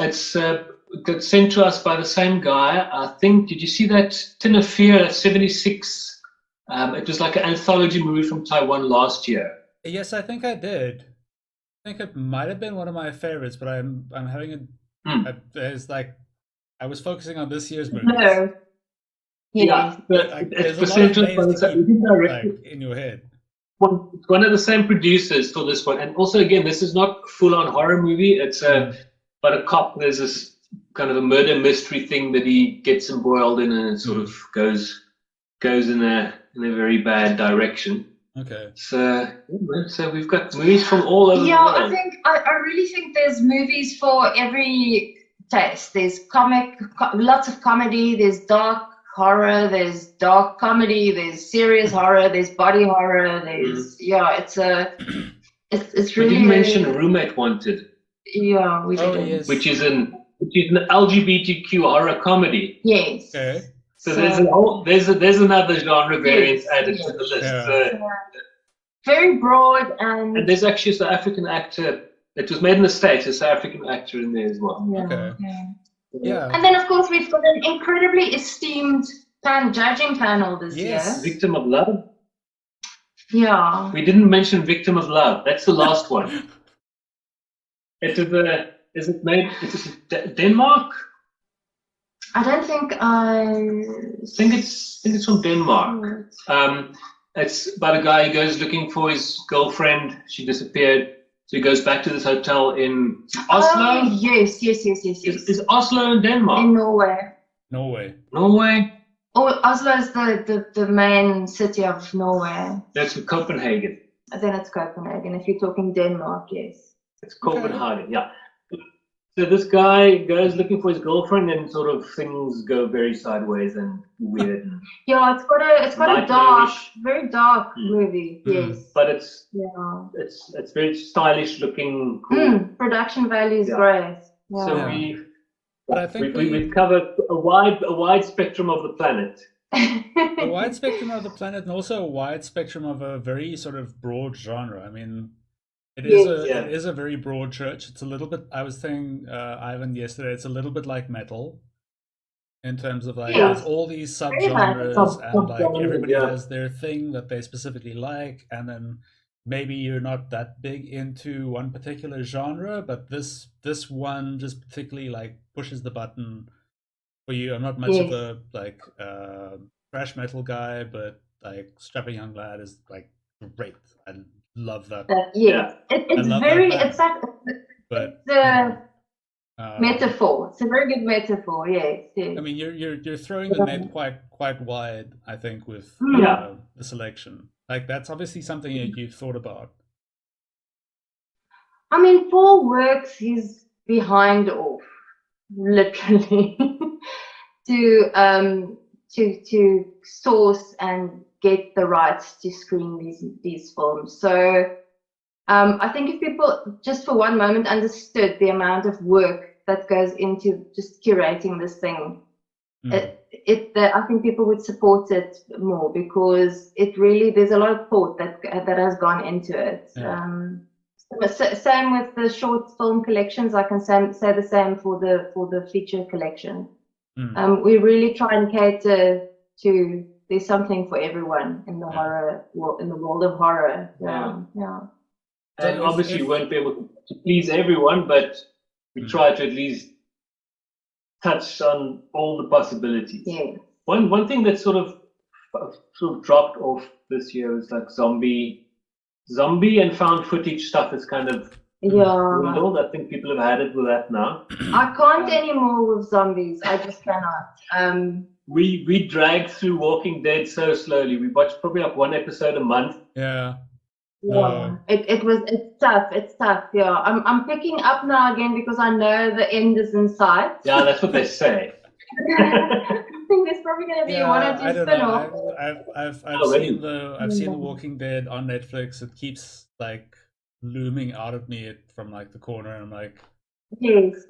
got sent to us by the same guy. I think. Did you see that Tin of Fear '76? It was like an anthology movie from Taiwan last year. Yes, I think I did. I think it might have been one of my favorites, but I'm having there's like I was focusing on this year's movie. No. Yeah, but there's a lot of names in your head. One of the same producers for this one, and also again, this is not full-on horror movie. It's but a cop. There's this kind of a murder mystery thing that he gets embroiled in, and it sort of goes in a very bad direction. Okay. So we've got movies from all over the world. I really think there's movies for every taste. There's lots of comedy. There's dark horror. There's dark comedy. There's serious horror. There's body horror. There's it's really. We didn't mention Roommate Wanted. Yeah, we did. Yes. Which is an LGBTQ horror comedy. Yes. Okay. So there's another genre variant added to the list. Yeah. Very broad, and there's actually a South African actor. It was made in the States. A South African actor in there as well. Yeah. And then of course we've got an incredibly esteemed judging panel this year. Victim of Love. Yeah. We didn't mention Victim of Love. That's the last one. Is it made? Is it Denmark? I don't think I think it's from Denmark. It's about a guy who goes looking for his girlfriend. She disappeared. So he goes back to this hotel in Oslo. Oh, yes. Is Oslo in Denmark? In Norway. Norway. Oslo is the main city of Norway. That's Copenhagen. Then it's Copenhagen. If you're talking Denmark, yes. It's Copenhagen, yeah. So this guy goes looking for his girlfriend, and sort of things go very sideways and weird. Yeah, it's got a dark, very dark movie. Yes, but it's very stylish looking. Cool. Production value is great. Yeah. So but I think we've covered a wide spectrum of the planet. A wide spectrum of the planet, and also a wide spectrum of a very sort of broad genre. I mean, it is a very broad church. It's a little bit. I was saying Ivan yesterday. It's a little bit like metal, in terms of like there's all these subgenres, and like everybody has their thing that they specifically like, and then maybe you're not that big into one particular genre, but this one just particularly like pushes the button for you. I'm not much of a like thrash metal guy, but like Strapping Young Lad is like great. I love that. It's very it's like but the metaphor. It's a very good metaphor. Yes. I mean, you're throwing the net quite wide, I think, with the selection. Like that's obviously something that you've thought about. I mean, Paul works his behind off, literally, to source and get the rights to screen these films. So I think if people just for one moment understood the amount of work that goes into just curating this thing, I think people would support it more, because it really, there's a lot of thought that has gone into it. Same with the short film collections. I can say the same for the feature collection. We really try and cater to, there's something for everyone in the horror, in the world of horror. And obviously, we won't be able to please everyone, but we try to at least touch on all the possibilities. One thing that sort of dropped off this year is like zombie and found footage stuff is kind of dwindled. I think people have had it with that now. I can't anymore with zombies. I just cannot. We dragged through Walking Dead so slowly. We watched probably like one episode a month. It's tough. Yeah, I'm picking up now again because I know the end is in sight. Yeah, that's what they say. I think there's probably going to be one or two spin-offs. I've seen the Walking Dead on Netflix. It keeps like looming out at me from like the corner, and I'm like, yes.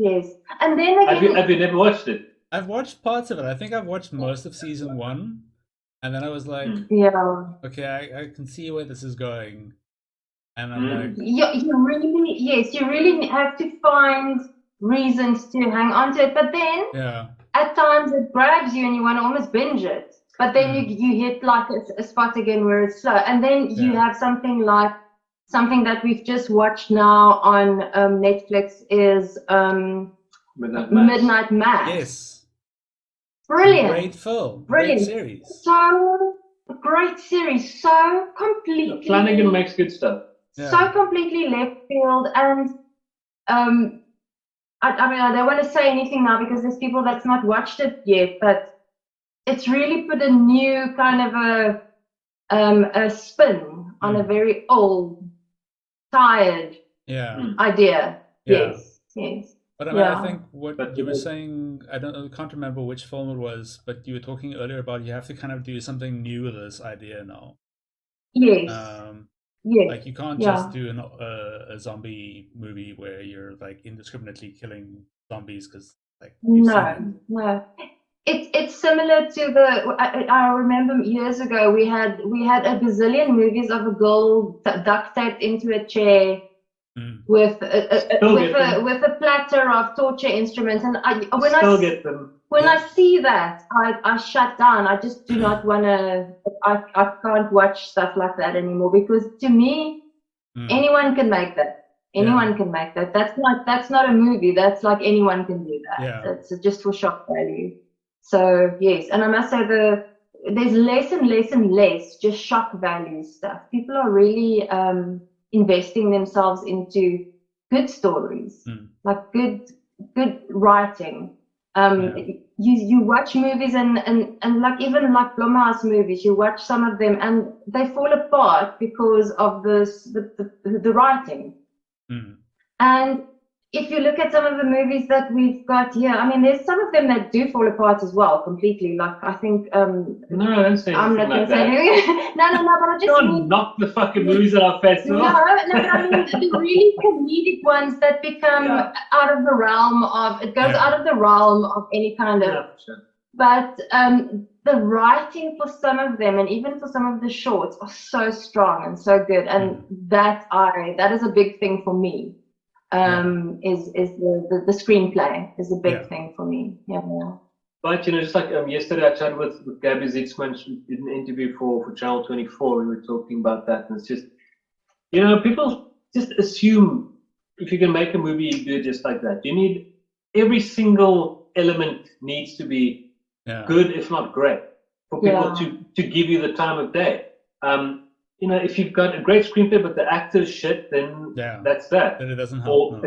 And then again, have you never watched it? I've watched parts of it. I think I've watched most of season 1. And then I was like, okay, I can see where this is going. And I'm like, you really have to find reasons to hang on to it. But then, at times it grabs you and you want to almost binge it. But then you hit like a spot again where it's slow. And then you have something that we've just watched now on Netflix is Midnight Mass. Yes. Brilliant. Great film. Brilliant. Great series. Great series. So completely. Flanagan makes good stuff. So completely left field. And I mean, I don't want to say anything now because there's people that's not watched it yet, but it's really put a new kind of a spin on a very old, tired idea. Yes. But I mean, I think what you were saying, I can't remember which film it was, but you were talking earlier about you have to kind of do something new with this idea now. Yes. Like you can't just do a zombie movie where you're like indiscriminately killing zombies because like no. It's similar to I remember years ago we had a bazillion movies of a girl duct taped into a chair. With a platter of torture instruments, and when I see that, I shut down. I just do not want to. I can't watch stuff like that anymore because to me, anyone can make that. Anyone can make that. That's not a movie. That's like anyone can do that. That's just for shock value. So yes, and I must say there's less and less just shock value stuff. People are really investing themselves into good stories, like good writing. you watch movies and like even like Blumhouse movies, you watch some of them and they fall apart because of the writing. And if you look at some of the movies that we've got here, I mean, there's some of them that do fall apart as well completely. Like I think no, don't say I'm not like going to say anything. No, but I just don't knock the fucking movies at our festival. No, but I mean the really comedic ones that become out of the realm of out of the realm of any kind of. Yeah, sure. But the writing for some of them and even for some of the shorts are so strong and so good, and that is a big thing for me. Is the screenplay is a big thing for me. Yeah. But just like yesterday, I chatted with Gabby Zitzman. She did an interview for Channel 24. We were talking about that, and it's just people just assume if you can make a movie, you do it just like that. You need every single element needs to be good, if not great, for people to give you the time of day. If you've got a great screenplay but the actor's shit, then that's that. Then it doesn't help.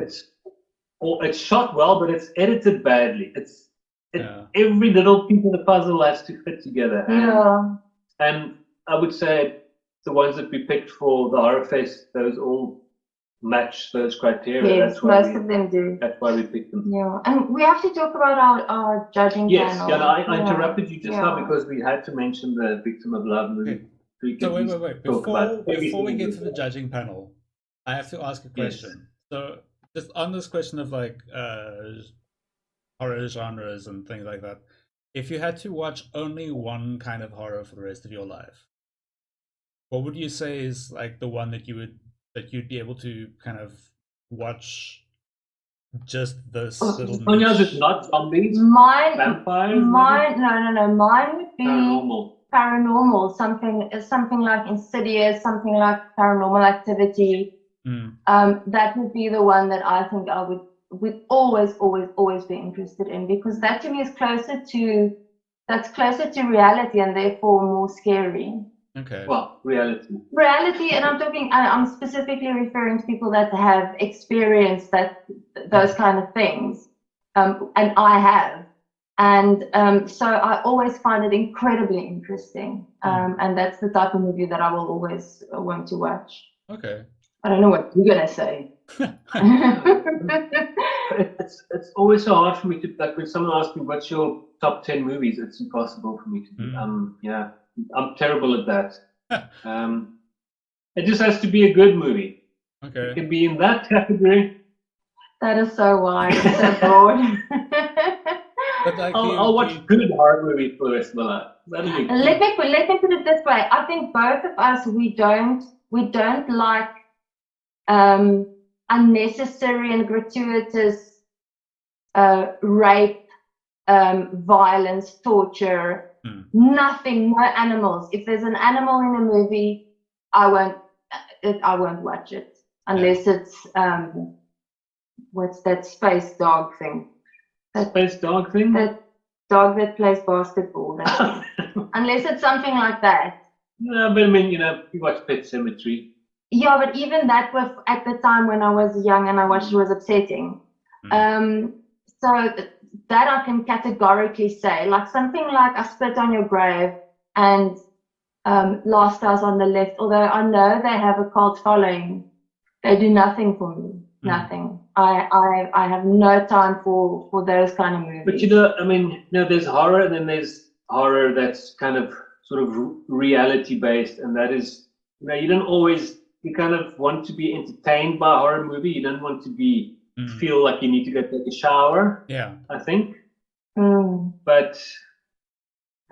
Or it's shot well, but it's edited badly. Every little piece of the puzzle has to fit together. And I would say the ones that we picked for the Horrorfest, those all match those criteria. Yes, most of them do. That's why we picked them. Yeah, and we have to talk about our judging panel. Yes, I interrupted you just now because we had to mention the Victim of Love movie. So wait. Before we get to the judging panel, I have to ask a question. So just on this question of like horror genres and things like that, if you had to watch only one kind of horror for the rest of your life, what would you say is like the one that you'd be able to kind of watch just this little Sonja, is it not zombies? Vampires? No. Mine would be paranormal, something like Insidious, something like Paranormal Activity. That would be the one that I think I would always be interested in, because that to me is closer to reality and therefore more scary. Okay. Well, reality, and I'm specifically referring to people that have experienced those kind of things, and I have. And so I always find it incredibly interesting. And that's the type of movie that I will always want to watch. Okay. I don't know what you're going to say. It's always so hard for me to, like when someone asks me, what's your top 10 movies? It's impossible for me to do. I'm terrible at that. It just has to be a good movie. Okay. It can be in that category. That is so wide, so broad. But like I'll watch good horror movies for the rest of my life. Let me put it this way. I think both of us we don't like unnecessary and gratuitous rape, violence, torture. Nothing, no animals. If there's an animal in a movie, I won't watch it unless it's what's that space dog thing? Space dog thing? That dog that plays basketball. Unless it's something like that. No, but I mean, you watch Pet Sematary. Yeah, but even that was at the time when I was young and I watched it was upsetting. So that I can categorically say, like something like I Spit on Your Grave and Last House on the Left, although I know they have a cult following, they do nothing for me. Nothing. I have no time for those kind of movies. But there's horror and then there's horror that's kind of sort of reality based, and that is, you kind of want to be entertained by a horror movie. You don't want to be feel like you need to go take a shower. Yeah, I think. But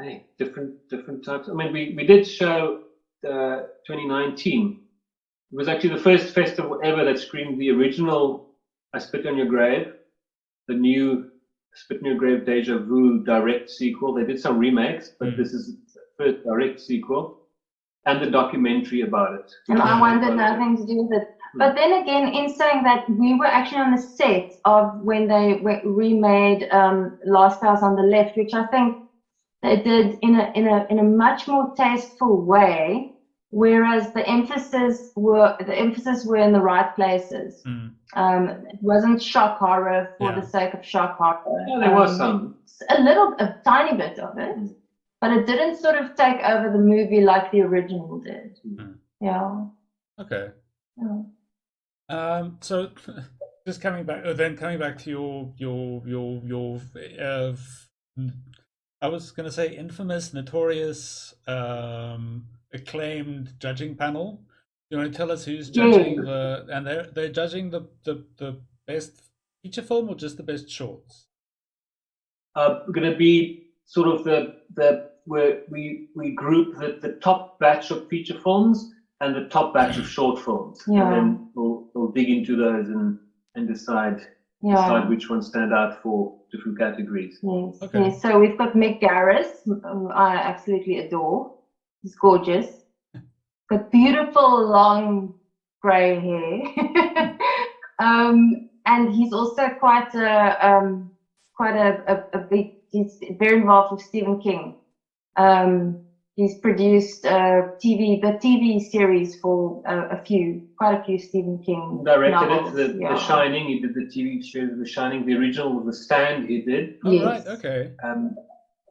hey, different types. I mean, we did show 2019. It was actually the first festival ever that screened the original I Spit on Your Grave, the new Spit on Your Grave Deja Vu direct sequel. They did some remakes, but this is the first direct sequel, and the documentary about it. And I wanted nothing to do with it. But then again, in saying that, we were actually on the set of when they remade Last House on the Left, which I think they did in a much more tasteful way whereas the emphasis were in the right places. It wasn't shock horror for the sake of shock horror. Yeah, there was some. A tiny bit of it, but it didn't sort of take over the movie like the original did. Yeah. Okay. Yeah. So just coming back to your I was going to say infamous, notorious, acclaimed judging panel. You want to tell us who's judging and they're judging the best feature film or just the best shorts? Going to be sort of where we group the top batch of feature films and the top batch of short films, and then we'll dig into those and decide which ones stand out for different categories. Yes. Okay. Yes. So we've got Mick Garris, who I absolutely adore. He's gorgeous. Got beautiful long grey hair, and he's also quite a big. He's very involved with Stephen King. He's produced the TV series for quite a few Stephen King novels. Directed The Shining. He did the TV show The Shining, the original, The Stand. He did. Oh, right. Okay.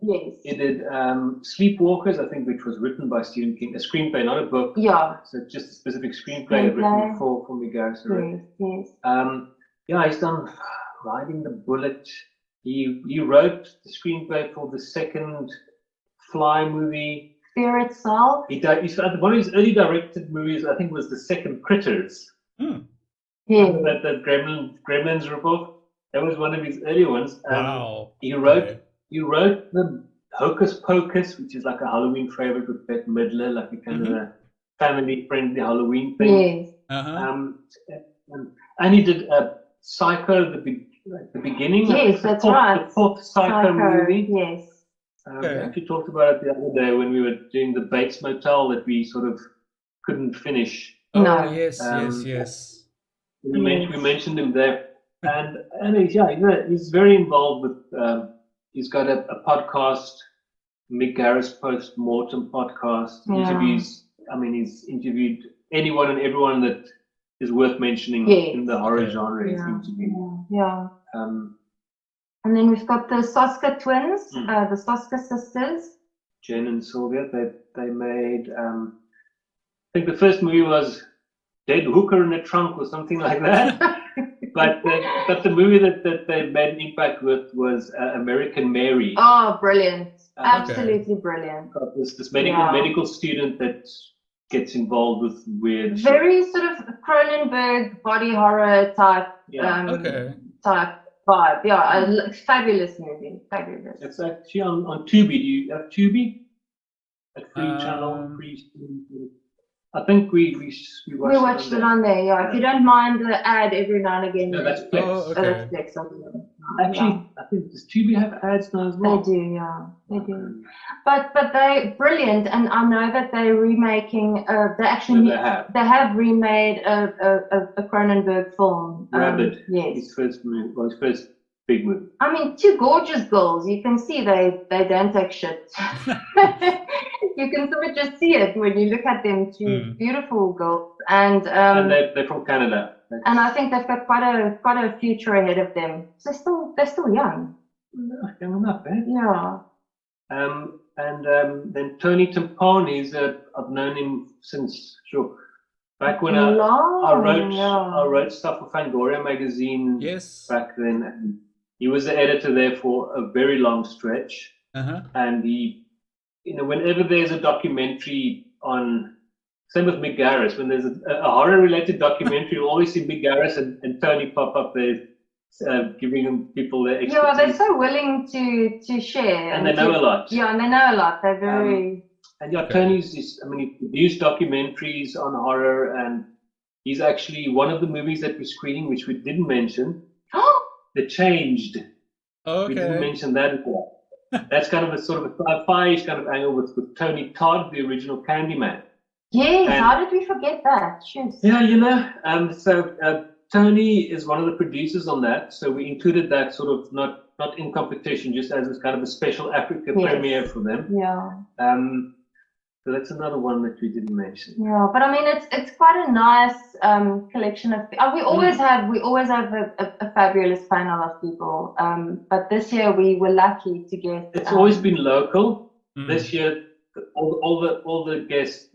Yes. He did Sleepwalkers, I think, which was written by Stephen King, a screenplay, not a book. Yeah. So just a specific screenplay written for Mick Garris. Yes. Yes. He's done Riding the Bullet. He wrote the screenplay for the second Fly movie. Fear itself. One of his early directed movies, I think, was the second Critters. Yeah. That Gremlins ripoff. That was one of his early ones. Wow. He wrote the Hocus Pocus, which is like a Halloween favorite with Bette Midler, like a kind of a family-friendly Halloween thing. Yes. And he did Psycho, the beginning. Yes, that's right. The fourth Psycho movie. Yes. We actually talked about it the other day when we were doing the Bates Motel that we sort of couldn't finish. Oh, No. Yes. We mentioned him there, and he's very involved with. He's got a podcast, Mick Garris Post-Mortem podcast. Interviews. I mean, he's interviewed anyone and everyone that is worth mentioning in the horror genre. He's interviewed. Yeah. And then we've got the Soska twins, the Soska sisters. Jen and Sylvia. They made. I think the first movie was Dead Hooker in a Trunk or something like that. but the movie that they made an impact with was American Mary. Oh, brilliant! Absolutely brilliant. Got this medical student that gets involved with weird. Very sort of Cronenberg body horror type. Type vibe. Yeah, fabulous movie. Fabulous. It's actually on Tubi. Do you have Tubi? At free channel, free. I think we watched it on there. Yeah, if you don't mind the ad every now and again. No, that's Plex. Oh, okay. That's Plex. Actually, I think does Tubi have ads now as well? They do, yeah, they do. But they're brilliant, and I know that they're remaking. They have remade a Cronenberg film. Rabbit. Yes. His first movie, his first big movie. I mean, two gorgeous girls. You can see they don't take shit. You can sort of just see it when you look at them. Two beautiful girls, and they're from Canada. And I think they've got quite a future ahead of them. So they're still young. Young enough, eh? Yeah. And then Tony Timpone, I've known him since back when I wrote stuff for Fangoria magazine. Yes. Back then, and he was the editor there for a very long stretch. And he, whenever there's a documentary on. Same with Mick Garris. When there's a horror-related documentary, you always see Mick Garris and Tony pop up there, giving people their expertise. Yeah, they're so willing to share. And they know a lot. Yeah, and they know a lot. They're very... Tony's he produced documentaries on horror, and he's actually one of the movies that we're screening, which we didn't mention, The Changed. Okay. We didn't mention that as well. That's kind of a sort of a sci-fi-ish kind of angle with Tony Todd, the original Candyman. Yes, how did we forget that? Shoot. Yeah, so Tony is one of the producers on that, so we included that sort of not in competition, just as kind of a special Africa premiere for them. Yeah. So that's another one that we didn't mention. Yeah, but I mean, it's quite a nice collection of. We always have a fabulous panel of people. But this year we were lucky to get. It's always been local. Mm. This year, all the guest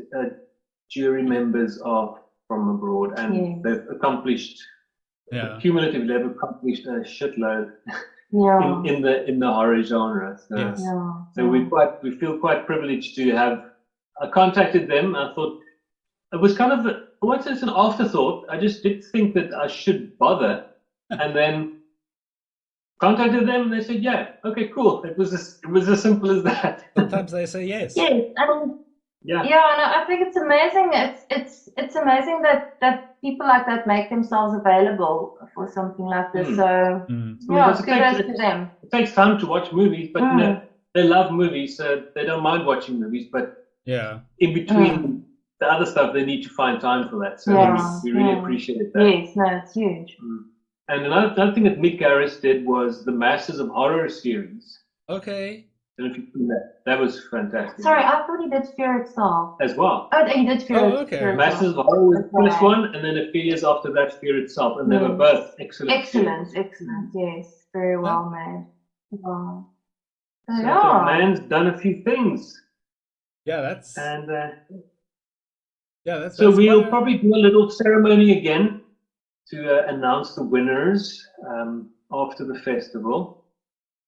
jury members are from abroad, and Yes. they've accomplished. Yeah. Cumulatively, they've accomplished a shitload Yeah. in the horror genre. So, Yes. Yeah. so we feel quite privileged to have. I contacted them. I thought it was kind of I won't say it's an afterthought. I just did think that I should bother, and then contacted them, and they said, "Yeah, okay, cool." It was as simple as that. Sometimes they say yes. Yes, I mean, Yeah. yeah, no, I think it's amazing. It's amazing that people like that make themselves available for something like this. So Mm. yeah, Because it kudos takes- to them. It takes time to watch movies, but you know, they love movies, so they don't mind watching movies. But Yeah. in between the other stuff, they need to find time for that. So Yeah, we really yeah. appreciate that. Yes, no, it's huge. And another thing that Mick Garris did was the Masters of Horror series. Okay. I don't know if you've seen that. That was fantastic. Sorry, I thought he did Fear Itself. As well. Oh, he did Fear. Oh, okay. Fear Masters Itself. of Horror was the first Okay. one, and then a few years after that, Fear Itself. And they were both excellent. Excellent, series. excellent. Yes, very well made. Wow. So, So the yeah. man's done a few things. Yeah, that's And that's so we'll quite a- probably do a little ceremony again to announce the winners after the festival.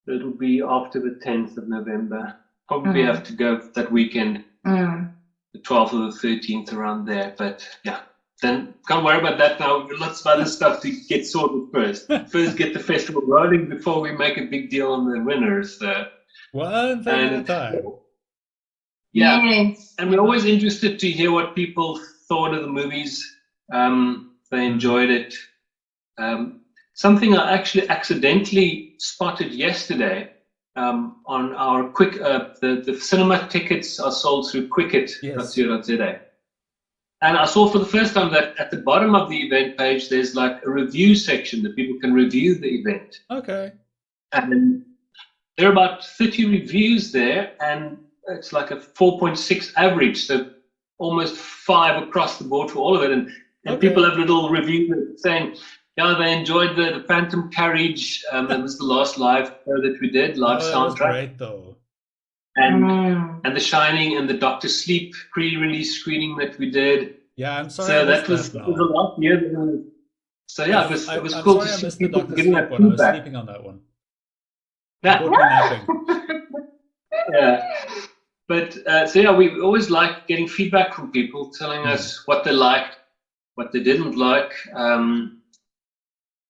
It'll be after the 10th of November. Probably have to go that weekend, the 12th or the 13th, around there. But yeah, then can't worry about that now. We've got lots of other stuff to get sorted first. First, get the festival rolling before we make a big deal on the winners. one thing at a time. Yeah. Yes. And we're always interested to hear what people thought of the movies. They enjoyed it. Something I actually accidentally spotted yesterday on our quick. The cinema tickets are sold through Quicket.co.za. And I saw for the first time that at the bottom of the event page, there's like a review section that people can review the event. Okay. And there are about 30 reviews there, and it's like a 4.6 average, so almost 5 across the board for all of it. And Okay. people have little reviews saying, yeah, they enjoyed the Phantom Carriage. That was the last live show that we did, live Oh, that was soundtrack. great though. And The Shining and the Doctor Sleep pre-release screening that we did. Yeah, I'm sorry. So I that missed was now. the last year. So yeah, it was I'm cool sorry to I see missed the people Dr. giving Sleep that one. I was feedback. sleeping on that one. Yeah. Caught me napping. Yeah. But so yeah, we always like getting feedback from people, telling us what they liked, what they didn't like,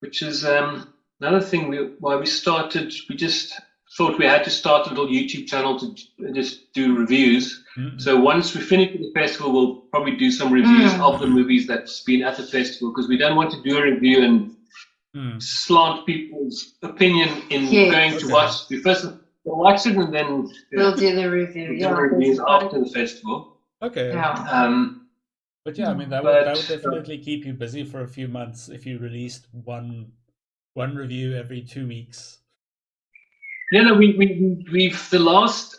which is another thing why we started. We just thought we had to start a little YouTube channel to just do reviews. So once we finish the festival, we'll probably do some reviews of the movies that's been at the festival, because we don't want to do a review and slant people's opinion in going to watch. We first watch it and then We'll do the review. do Yeah. reviews after the festival. Okay. Yeah. But yeah, I mean that would definitely keep you busy for a few months if you released one review every 2 weeks. Yeah, no, we've the last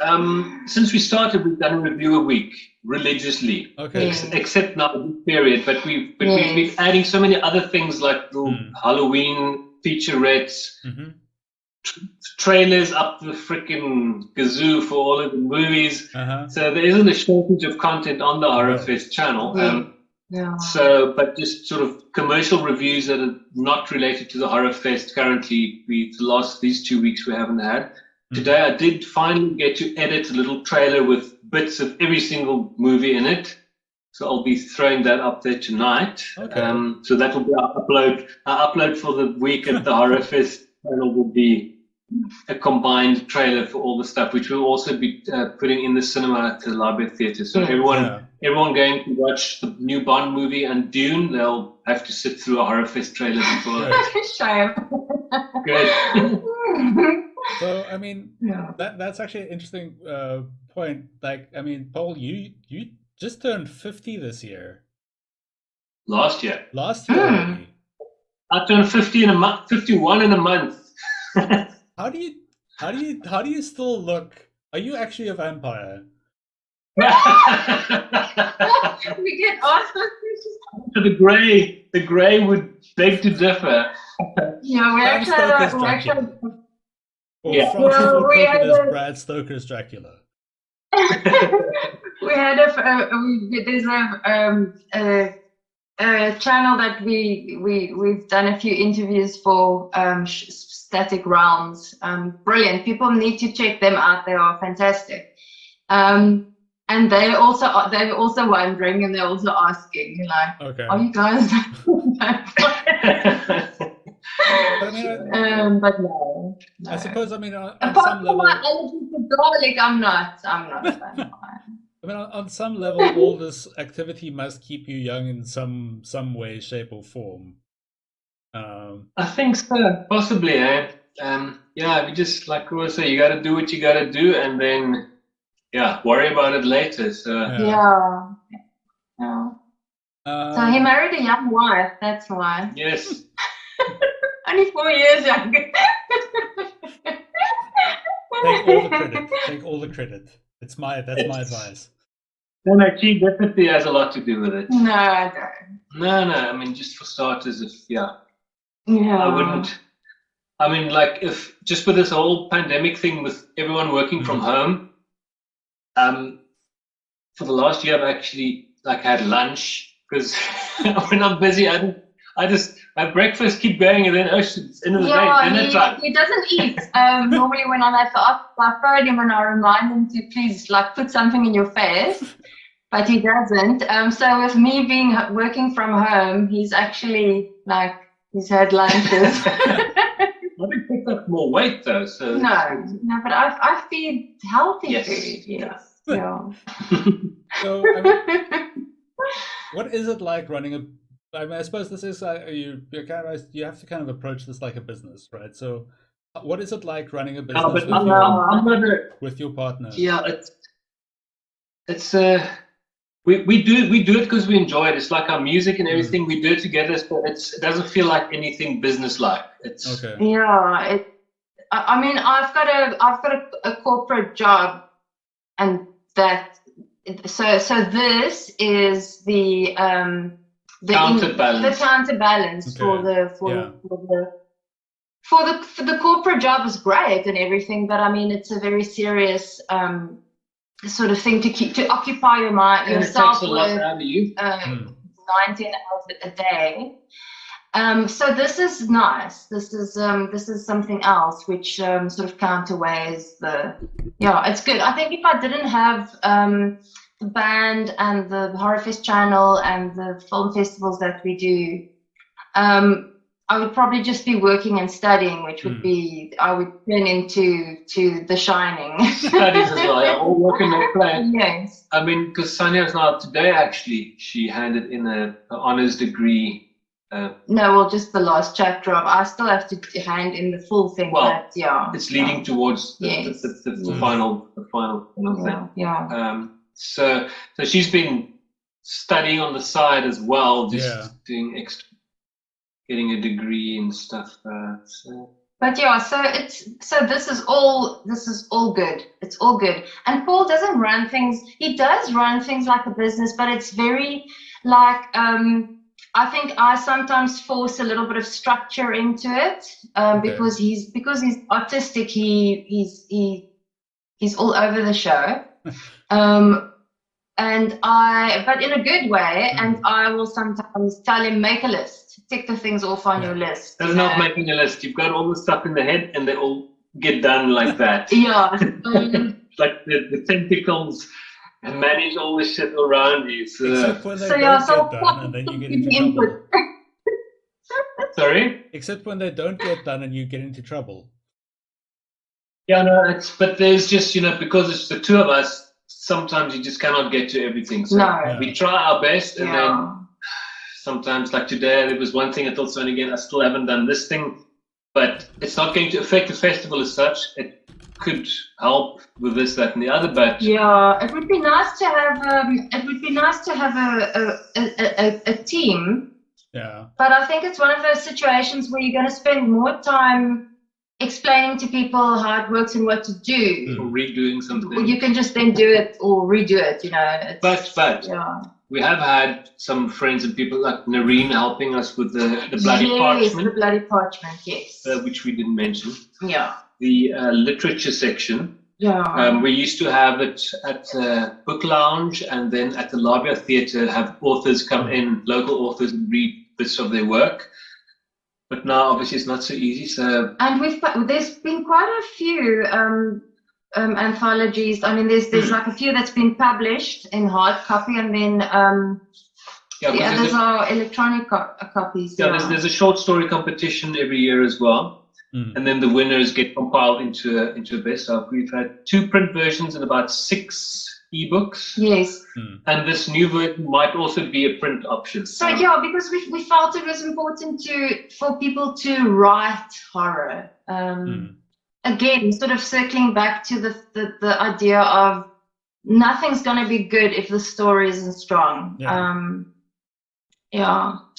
since we started, we've done a review a week religiously. Okay. Except now this period, but we've been adding so many other things like the Halloween featurettes, trailers up the freaking kazoo for all of the movies. So there isn't a shortage of content on the Horrorfest channel. So, but just sort of commercial reviews that are not related to the Horrorfest currently. These 2 weeks we haven't had. Today I did finally get to edit a little trailer with bits of every single movie in it. So I'll be throwing that up there tonight. Okay. So that will be our upload. Our upload for the week at the Horrorfest channel will be a combined trailer for all the stuff, which we'll also be putting in the cinema at the Labia Theatre. So everyone going to watch the new Bond movie and Dune, they'll have to sit through a Horrorfest trailer before. Shame. Good. So I mean, that's actually an interesting point. Like, I mean, Paul, you just turned 50 this year. Last year. Already. I turned 50 in a month. 51 in a month. How do you still look? Are you actually a vampire? We get asked those questions. The grey would beg to differ. Yeah, we Bram actually, Stoker's we Dracula. actually, Or Yeah. Francis Well, Ford we had Coppola's a- Brad Stoker's Dracula. we had there's a channel that we've done a few interviews for, Static Realms. Brilliant. People need to check them out. They are fantastic. And they're also wondering, and they're also asking, like, Okay. are you guys? But I mean, But no. I suppose, I mean, on Apart some from level, my allergy to garlic, I'm not a fan. I mean, on some level, all this activity must keep you young in some way, shape, or form. I think so, possibly. Yeah, we just, like we say, you got to do what you got to do, and then worry about it later. So Yeah. So he married a young wife. That's why. yes. Only 4 years younger. Take all the credit. Take all the credit. That's my advice. No, she definitely has a lot to do with it. No, I don't. No. I mean, just for starters, Yeah. I wouldn't. I mean, like, if just with this whole pandemic thing, with everyone working from home, for the last year, I've actually had lunch, because when I'm busy, I just my breakfast keep going, and then it's end of the day, dinner time. He doesn't eat. Normally when I'm at the office, I phone him and I remind him to please put something in your face, but he doesn't. So with me working from home, he's actually he's had lunches. I think picked up more weight though. So no, but I feed healthy food. Yes. Yeah. So, I mean, what is it like running a? I mean, I suppose this is you have to kind of approach this like a business, right? So, what is it like running a business with your partner? Yeah, it's we do it because we enjoy it. It's like our music and everything. We do it together, so it doesn't feel like anything business-like. It's okay. Yeah, I mean, I've got a corporate job, and that so this is the counterbalance. The counterbalance for the corporate job is great and everything, but I mean, it's a very serious sort of thing to occupy your mind, yourself with 19 hours a day. So this is nice. This is something else which sort of counterweighs it's good. I think if I didn't have the band and the Horrorfest channel and the film festivals that we do, I would probably just be working and studying, which would be, I would turn into The Shining. Studies as well, all work and no play. Yes. I mean, because Sonja is now today, actually, she handed in an honours degree. No, well, just the last chapter of. I still have to hand in the full thing. Well, but it's leading towards the final thing. Yeah. So she's been studying on the side as well, just doing extra, getting a degree and stuff. But so this is all good. It's all good. And Paul doesn't run things. He does run things like a business, but it's very I think I sometimes force a little bit of structure into it because he's artistic. He's all over the show, but in a good way. And I will sometimes tell him, make a list, tick the things off on your list. That's not making a list. You've got all the stuff in the head, and they all get done like that. Yeah, like the tentacles. And manage all the shit around you. Except when they don't get done, and then you get into trouble. Sorry? Except when they don't get done and you get into trouble. Yeah, no, but there's just, because it's the two of us, sometimes you just cannot get to everything. So we try our best, and then sometimes, like today, there was one thing I thought, so again, I still haven't done this thing, but it's not going to affect the festival as such. It could help with this, that, and the other, but it would be nice to have a team. Yeah. But I think it's one of those situations where you're going to spend more time explaining to people how it works and what to do. Or redoing something. You can just then do it or redo it, you know. But yeah. we have had some friends and people like Nareen helping us with the bloody parchment. The bloody parchment, yes. Which we didn't mention. Yeah. The literature section. Yeah. We used to have it at the book lounge, and then at the Labia Theatre have authors come in, local authors, and read bits of their work. But now obviously it's not so easy. So there's been quite a few anthologies. I mean, there's like a few that's been published in hard copy, and then the others are electronic copies. Yeah, there's a short story competition every year as well. And then the winners get compiled into a best of. We've had 2 print versions and about 6 ebooks. Yes. And this new version might also be a print option. So yeah, because we felt it was important for people to write horror. Again, sort of circling back to the idea of nothing's going to be good if the story isn't strong. Yeah.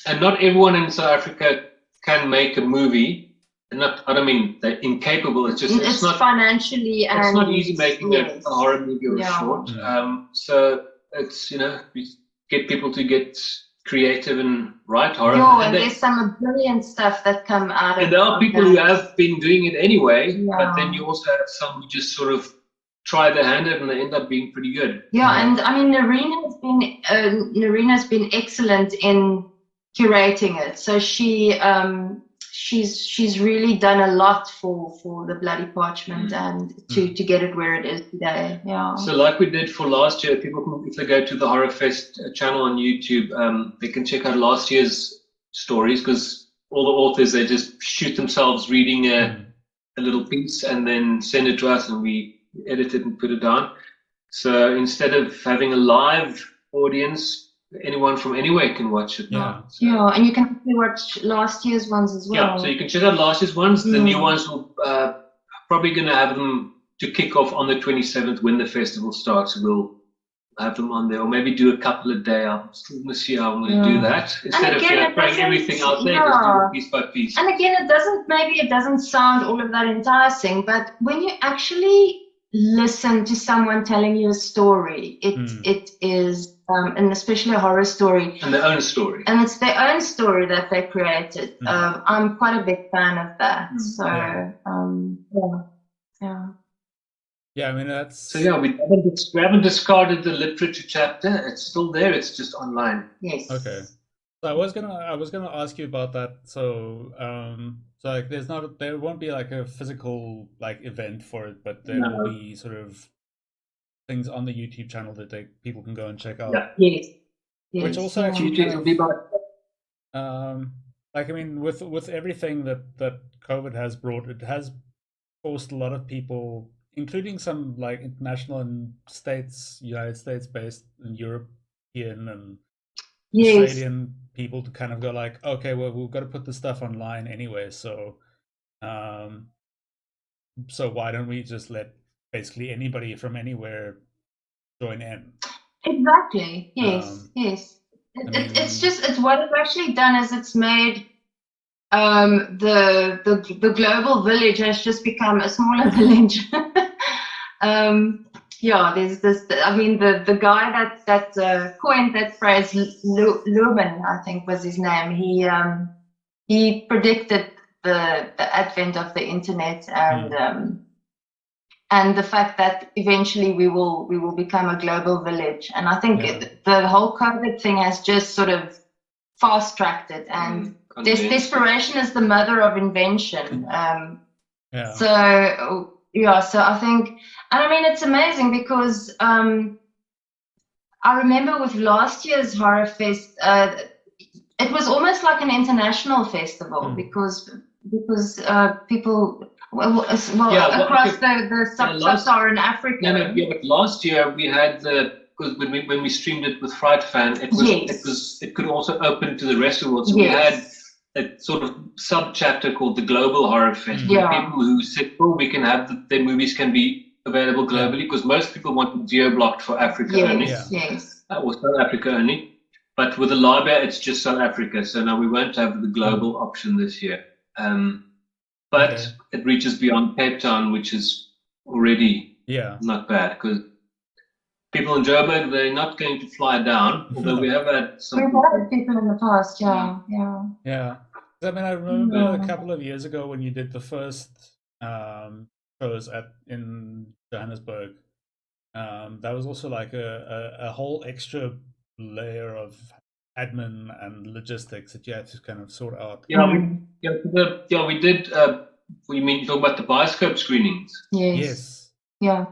And not everyone in South Africa can make a movie. And I don't mean they're incapable. It's just it's not financially, and it's not easy making a horror movie or a short. So it's, you know, we get people to get creative and write horror. And there's some brilliant stuff that come out of it. And there are people who have been doing it anyway, but then you also have some who just sort of try their hand at it and they end up being pretty good. And I mean, Nareena's been excellent in curating it. So she's really done a lot for the bloody parchment and to get it where it is today. So like we did for last year, people can, if they go to the Horrorfest channel on YouTube, they can check out last year's stories, because all the authors, they just shoot themselves reading a little piece and then send it to us, and we edit it and put it down. So instead of having a live audience, anyone from anywhere can watch it now. And you can actually watch last year's ones as well. Yeah, so you can check out last year's ones. The new ones will probably going to have them to kick off on the 27th when the festival starts. We'll have them on there, or maybe do a couple a day. I'm still going to see how I'm going to do that, instead of throwing everything out there, just do it piece by piece. And again, it doesn't sound all of that enticing, but when you actually listen to someone telling you a story, it is, and especially a horror story, and their own story, and it's their own story that they created. I'm quite a big fan of that. So I mean, that's so. Yeah, we haven't discarded the literature chapter. It's still there. It's just online. Yes. Okay. So I was gonna ask you about that. So so like there won't be like a physical like event for it, but there will be sort of things on the YouTube channel that people can go and check out. Yes. Which also actually will be about. Like, I mean, with everything that COVID has brought, it has forced a lot of people, including some like international and United States based and European and Australian people, to kind of go like, okay, well, we've got to put this stuff online anyway, so why don't we just let basically anybody from anywhere join in? Exactly. Yes. It's what it's actually done is it's made the global village has just become a smaller village. There's this. I mean, the guy that coined that phrase, Lumen, I think was his name. He predicted the advent of the internet and the fact that eventually we will become a global village. And I think the whole COVID thing has just sort of fast tracked it. And desperation is the mother of invention. So I think, and I mean, it's amazing because I remember with last year's Horrorfest, it was almost like an international festival because people across the sub-Saharan Africa. But last year we had because when we streamed it with Fright Fan, it could also open to the rest of the world. So we had a sort of sub-chapter called the Global Horror Fest, where people who said, we can have their movies can be available globally, because most people want geo-blocked for Africa only. Or South Africa only. But with the Labia, it's just South Africa. So now we won't have the global option this year. but it reaches beyond Cape Town, which is already not bad because people in Joburg, they're not going to fly down, although we have had some. We've had people in the past, yeah. Yeah. I mean, I remember a couple of years ago when you did the first shows in Johannesburg. That was also like a whole extra layer of admin and logistics that you had to kind of sort out. We did. You mean you talk about the bioscope screenings? Yes. Yeah.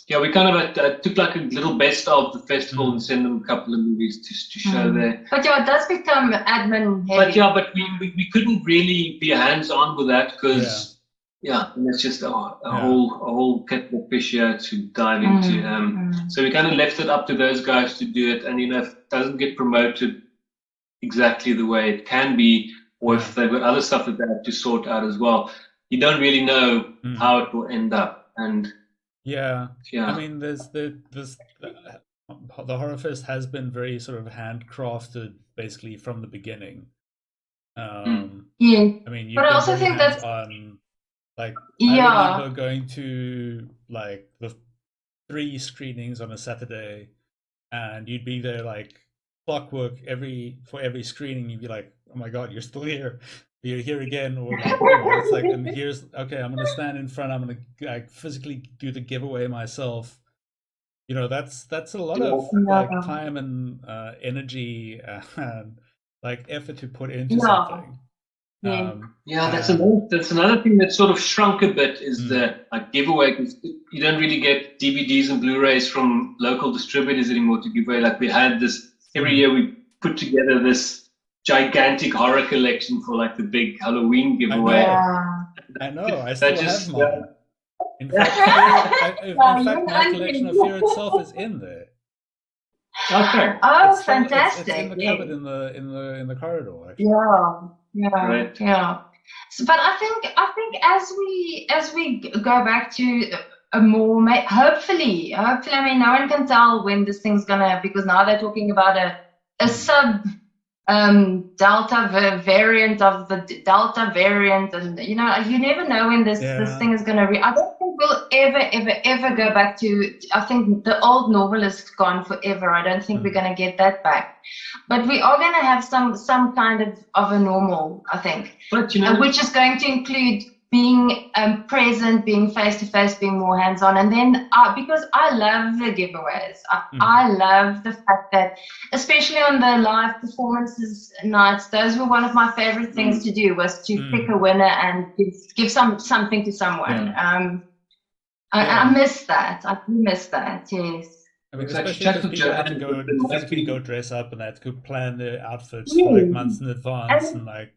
Yeah, we kind of took like a little best of the festival and send them a couple of movies to show there. But it does become admin heavy. But we couldn't really be hands-on with that because and it's just a whole kettle of fish here to dive into. So we kind of left it up to those guys to do it, and if it doesn't get promoted exactly the way it can be, or if they've got other stuff that they have to sort out as well, you don't really know how it will end up. And I mean, the Horrorfest has been very sort of handcrafted, basically from the beginning. I mean, you've been also think that's on. Like, I remember going to like the 3 screenings on a Saturday, and you'd be there like clockwork for every screening. You'd be like, "Oh my God, you're still here! You're here again!" Or like, it's like, and here's I'm gonna stand in front. I'm gonna like physically do the giveaway myself. That's a lot of like time and energy and like effort to put into something. That's another thing that sort of shrunk a bit is the like giveaway. You don't really get DVDs and Blu-rays from local distributors anymore to give away. Like we had this every year, we put together this gigantic horror collection for like the big Halloween giveaway. I know. I still have mine. In fact, my collection of Fear itself is in there. Okay. Oh, fantastic! It's in the cupboard in the corridor. Actually. Yeah. So, but I think as we go back to a more hopefully, I mean, no one can tell when this thing's gonna, because now they're talking about a sub Delta variant of the Delta variant, and you never know when this thing is gonna. I don't think we'll ever go back to. I think the old normal is gone forever. I don't think we're gonna get that back, but we are gonna have some kind of a normal. I think, but which is going to include being present, being face to face, being more hands on, and then because I love the giveaways, I love the fact that, especially on the live performances nights, those were one of my favorite things to do, was to pick a winner and give something to someone. I miss that. I do miss that. Yes. I mean, especially if people have to physically go dress up and they have to plan their outfits for like months in advance, and like.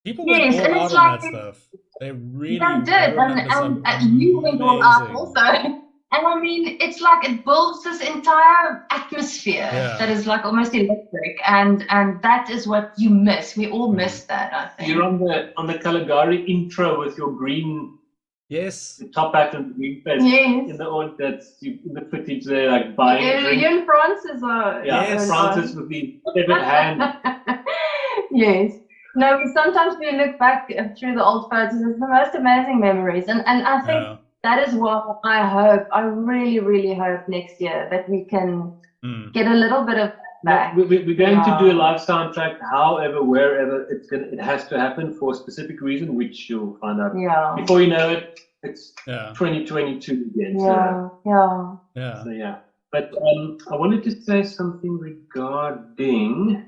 People went all out on that stuff. They really did, and you went all out also. And I mean, it's like it builds this entire atmosphere that is like almost electric, and that is what you miss. We all miss that, I think. You're on the Caligari intro with your green, the top hat and the green face. Yes. In the footage there, like buying a drink. You and Francis Francis with the severed hand. Yes. No, sometimes we look back through the old photos. It's the most amazing memories, and I think that is what I really, really hope next year, that we can get a little bit of back. We're going to do a live soundtrack, however, wherever it has to happen for a specific reason, which you'll find out. Yeah. Before you know it, it's 2022 again. But I wanted to say something regarding.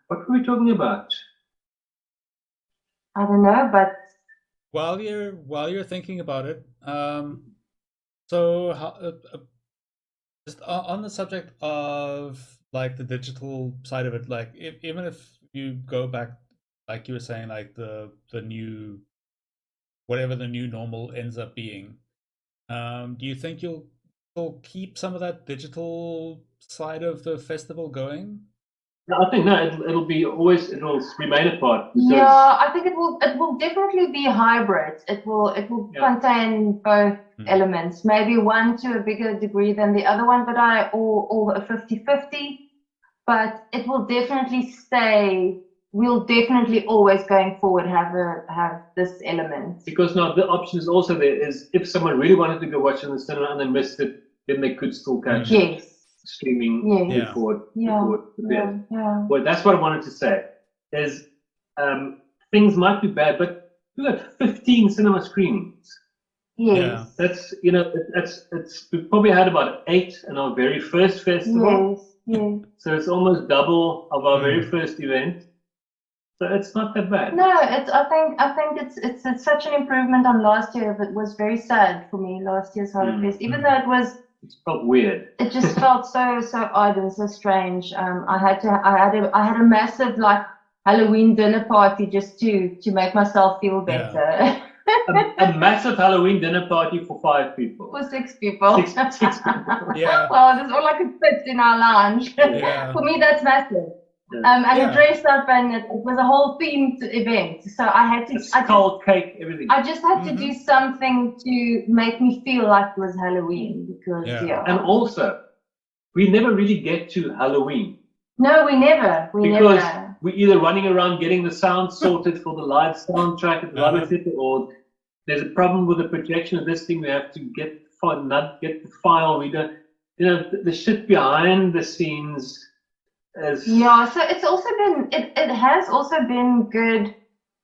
What were we talking about? I don't know, but while you're thinking about it, so just on the subject of like the digital side of it, like even if you go back, like you were saying, like the new, whatever the new normal ends up being, do you think you'll keep some of that digital side of the festival going? I think it'll remain a part. I think it will definitely be hybrid. It will contain both elements, maybe one to a bigger degree than the other one, but or a 50-50. But it will definitely stay we'll definitely always going forward have this element. Because now the option is also there is if someone really wanted to go watch it in the cinema and they missed it, then they could still catch it Yes. streaming Yes. before Yeah. the Yeah. Well, that's what I wanted to say. Is things might be bad, but we got 15 cinema screenings. Yes. Yeah. That's it's we probably had about 8 in our very first festival. Yes. Yes. So it's almost double of our very first event. So it's not that bad. No, I think it's such an improvement on last year. It was very sad for me last year's Horrorfest, even though It felt weird. it just felt so odd and so strange. I had a massive like Halloween dinner party just to make myself feel better. A massive Halloween dinner party for 5 people. For 6 people. Six people. Yeah. Well, that's all I could fit in our lounge. Yeah. For me, that's massive. Yeah. And Yeah. it dressed up, and it was a whole themed event. So I had to. Skull cake, everything. I just had to do something to make me feel like it was Halloween because Yeah. And also, we never really get to Halloween. No, we never. Because we're either running around getting the sound sorted for the live soundtrack at the Rubber Theatre, or there's a problem with the projection of this thing. We have to get the file. We don't, the shit behind the scenes. Yeah, so it's also been it has also been good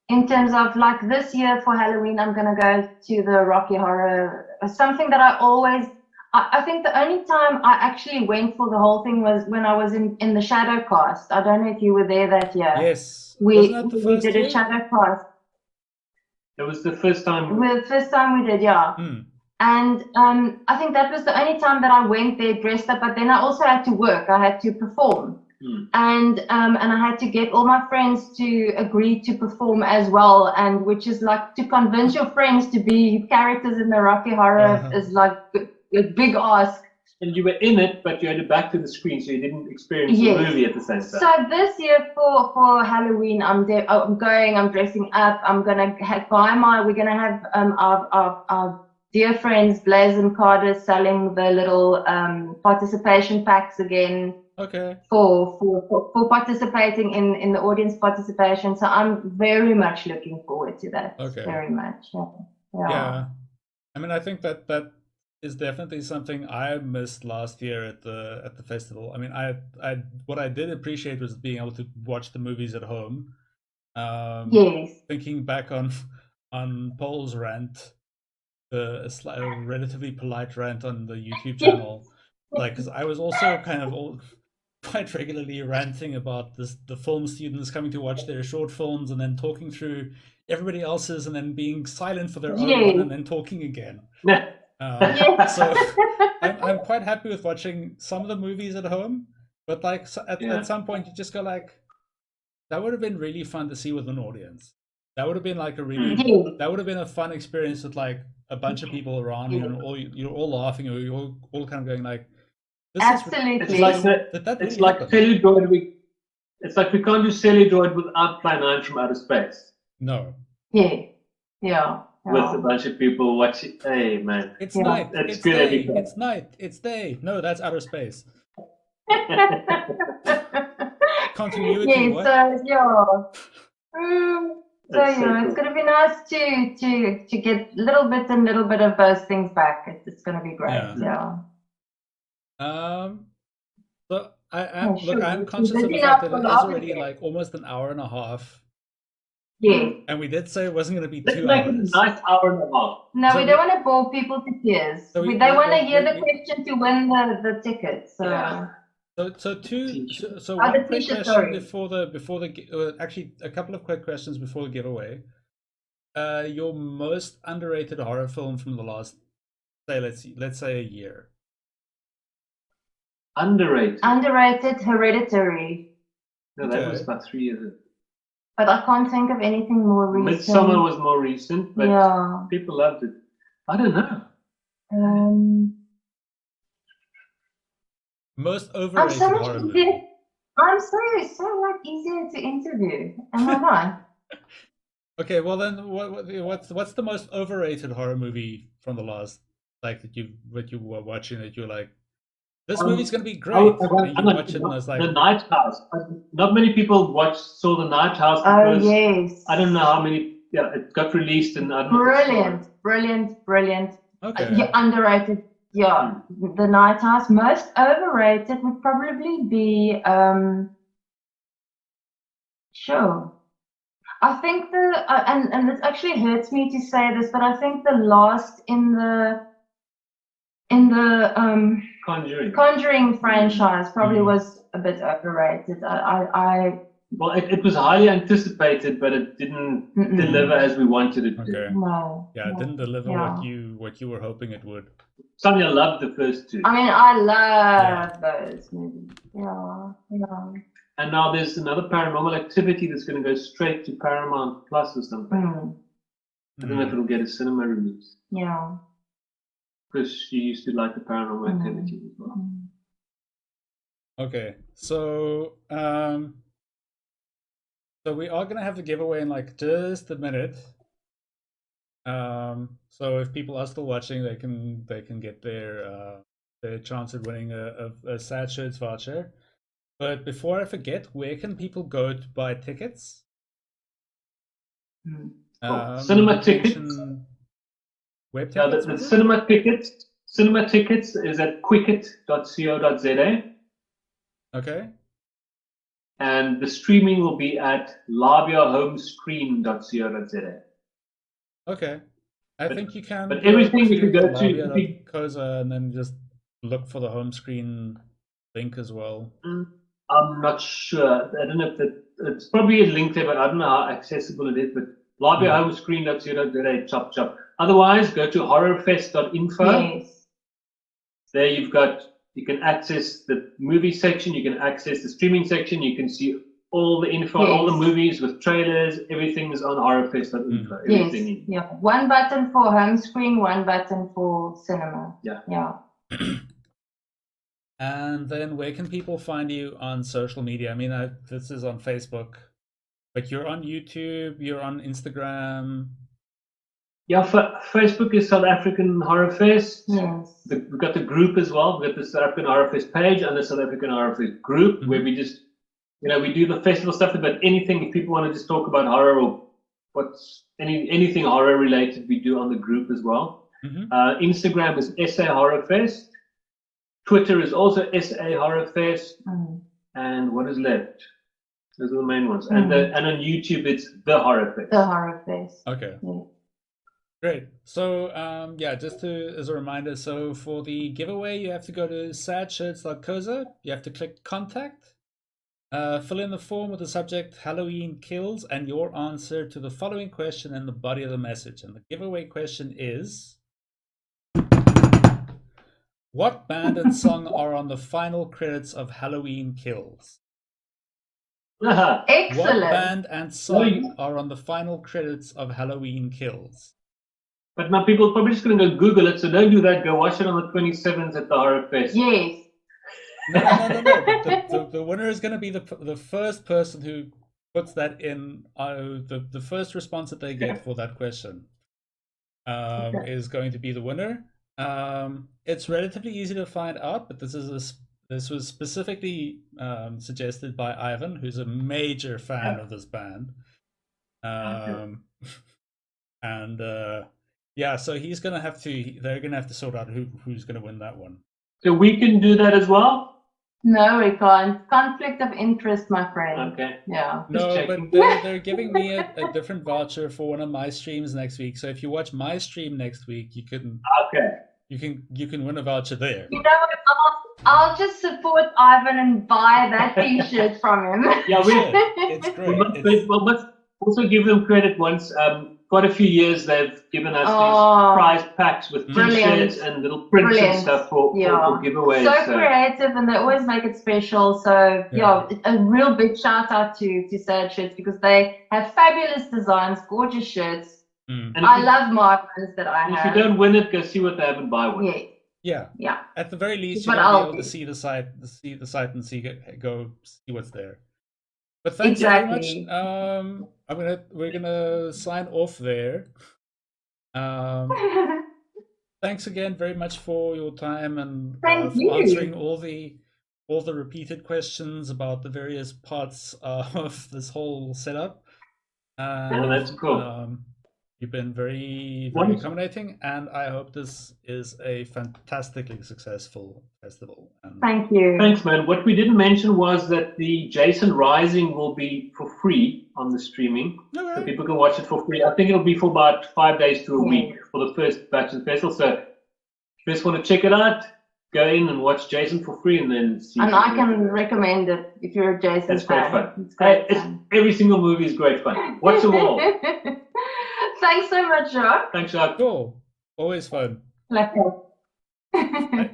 in terms of like this year for Halloween I'm gonna go to the Rocky Horror, something that I think the only time I actually went for the whole thing was when I was in the shadow cast. I don't know if you were there that year. Yes. We Wasn't that the first did year? a shadow cast. It was the first time. The first time we did, yeah. And I think that was the only time that I went there dressed up, but then I also had to work. I had to perform. And I had to get all my friends to agree to perform as well, and which is like to convince your friends to be characters in the Rocky Horror is like a big ask. And you were in it, but you had to back to the screen, so you didn't experience the movie at the same time. So this year for Halloween, I'm dressing up. I'm gonna we're gonna have our dear friends Blaze and Carter selling the little participation packs again. Okay. For participating in the audience participation. So I'm very much looking forward to that. Okay. Very much. Yeah. I mean, I think that is definitely something I missed last year at the festival. I mean, I what I did appreciate was being able to watch the movies at home. Yes. Thinking back on Paul's rant, a relatively polite rant on the YouTube channel, like, because I was also kind of quite regularly ranting about the film students coming to watch their short films and then talking through everybody else's and then being silent for their own one and then talking again. So I'm quite happy with watching some of the movies at home, but like at some point you just go like, that would have been really fun to see with an audience. That would have been like that would have been a fun experience with like a bunch of people around you and you're all laughing or you're all kind of going like, absolutely. It's like Celluloid. It's like we can't do Celluloid without Plan 9 from Outer Space. No. Yeah. With a bunch of people watching. Hey, man. It's night. It's day. It's night. It's day. No, that's outer space. Continuity. It's gonna be nice to get little bit of those things back. It's gonna be great. So I'm conscious of the fact that it is already like almost an hour and a half. Yeah. And we did say it wasn't going to be 2 hours. Let's make it a nice hour and a half. No, we don't want to bore people to tears. They want to hear the question to win the ticket. So. Yeah. So one quick question actually a couple of quick questions before the giveaway. Your most underrated horror film from the last, let's say a year. Underrated, Hereditary. No, that was about 3 years ago. But I can't think of anything more recent. Midsommar was more recent, but people loved it. I don't know. Most overrated horror movie. I'm so like easier to interview. Am I not? Okay, well then, what's the most overrated horror movie from the last, like that you were watching that you're like, This movie's going to be I great. was- And you I'm watch it and it's like, The Night House. Not many people saw The Night House Oh because yes. I don't know how many. Yeah, it got released and I don't know if it's Brilliant. okay. Yeah, underrated. Yeah, The Night House. Most overrated would probably be sure. I think and it actually hurts me to say this, but I think the last in the Conjuring franchise probably was a bit overrated. Well, it was highly anticipated, but it didn't deliver as we wanted it to. Okay. No. Yeah, it didn't deliver Yeah. what you were hoping it would. Sonja loved the first two. I mean, I love those movies. Yeah. And now there's another Paranormal Activity that's going to go straight to Paramount Plus or something. I don't know if it'll get a cinema release. Yeah. Because she used to like the Paranormal Activity as well. Okay, so so we are gonna have the giveaway in like just a minute. So if people are still watching, they can get their chance at winning a Sad Shirts voucher. But before I forget, where can people go to buy tickets? Cinema tickets. Web Yeah, tickets. the cinema tickets. Cinema tickets is at quicket.co.za. Okay. And the streaming will be at labiahomescreen.co.za. Okay. I think you can. But everything you could go to. Labia.co.za and then just look for the home screen link as well. I'm not sure. I don't know if it's probably a link there, but I don't know how accessible it is. But labiahomescreen.co.za, chop. Otherwise, go to horrorfest.info. Yes. There you can access the movie section, you can access the streaming section, you can see all the info, all the movies with trailers, everything is on horrorfest.info. Yes. Yeah. One button for home screen, one button for cinema. Yeah. And then where can people find you on social media? I mean, this is on Facebook, but you're on YouTube, you're on Instagram. Yeah, Facebook is South African Horrorfest. Yes. We've got the group as well. We've got the South African Horrorfest page and the South African Horrorfest group where we just, we do the festival stuff, but anything, if people want to just talk about horror or anything horror related, we do on the group as well. Instagram is SA Horrorfest. Twitter is also SA Horrorfest. And what is left? Those are the main ones. And on YouTube, it's The Horrorfest. The Horrorfest. Okay. Yeah. Great. So, just as a reminder, so for the giveaway, you have to go to sadshirts.co.za. You have to click contact, fill in the form with the subject Halloween Kills and your answer to the following question in the body of the message. And the giveaway question is, what band and song are on the final credits of Halloween Kills? Excellent. What band and song are on the final credits of Halloween Kills? But now people are probably just going to go Google it, so don't do that. Go watch it on the 27th at the Horrorfest. Yes. No. The winner is going to be the first person who puts that in. The first response that they get for that question is going to be the winner. It's relatively easy to find out, but this was specifically suggested by Ivan, who's a major fan of this band. So he's gonna have to. They're gonna have to sort out who's gonna win that one. So we can do that as well. No, we can't. Conflict of interest, my friend. Okay. Yeah. No, but they're giving me a different voucher for one of my streams next week. So if you watch my stream next week, you can. Okay. You can win a voucher there. You know what? I'll just support Ivan and buy that T-shirt from him. Yeah, it's great. We must also give them credit. Once, quite a few years they've given us these prize packs with T-shirts and little prints and stuff for giveaways. So creative, and they always make it special. So a real big shout out to Sad Shirts because they have fabulous designs, gorgeous shirts. And I love my ones that I have. If you don't win it, go see what they have and buy one. Yeah. At the very least, you'll be able to see the site, and go see what's there. But thank you very much. We're gonna sign off there. thanks again very much for your time and Thank for you. answering all the repeated questions about the various parts of this whole setup. And that's cool. You've been very, very Wonderful. accommodating, and I hope this is a fantastically successful festival. And Thank you. Thanks, man. What we didn't mention was that the Jason Rising will be for free on the streaming. So okay. people can watch it for free. I think it'll be for about 5 days to a week for the first batch of the festival. So if you just want to check it out, go in and watch Jason for free and then see. And I can recommend it if you're a Jason That's great fan. fun. It's great fun. Every single movie is great fun. Watch them all. Thanks so much, Jacques. Thanks, Jacques. Cool. Always fun. Lekker. Bye.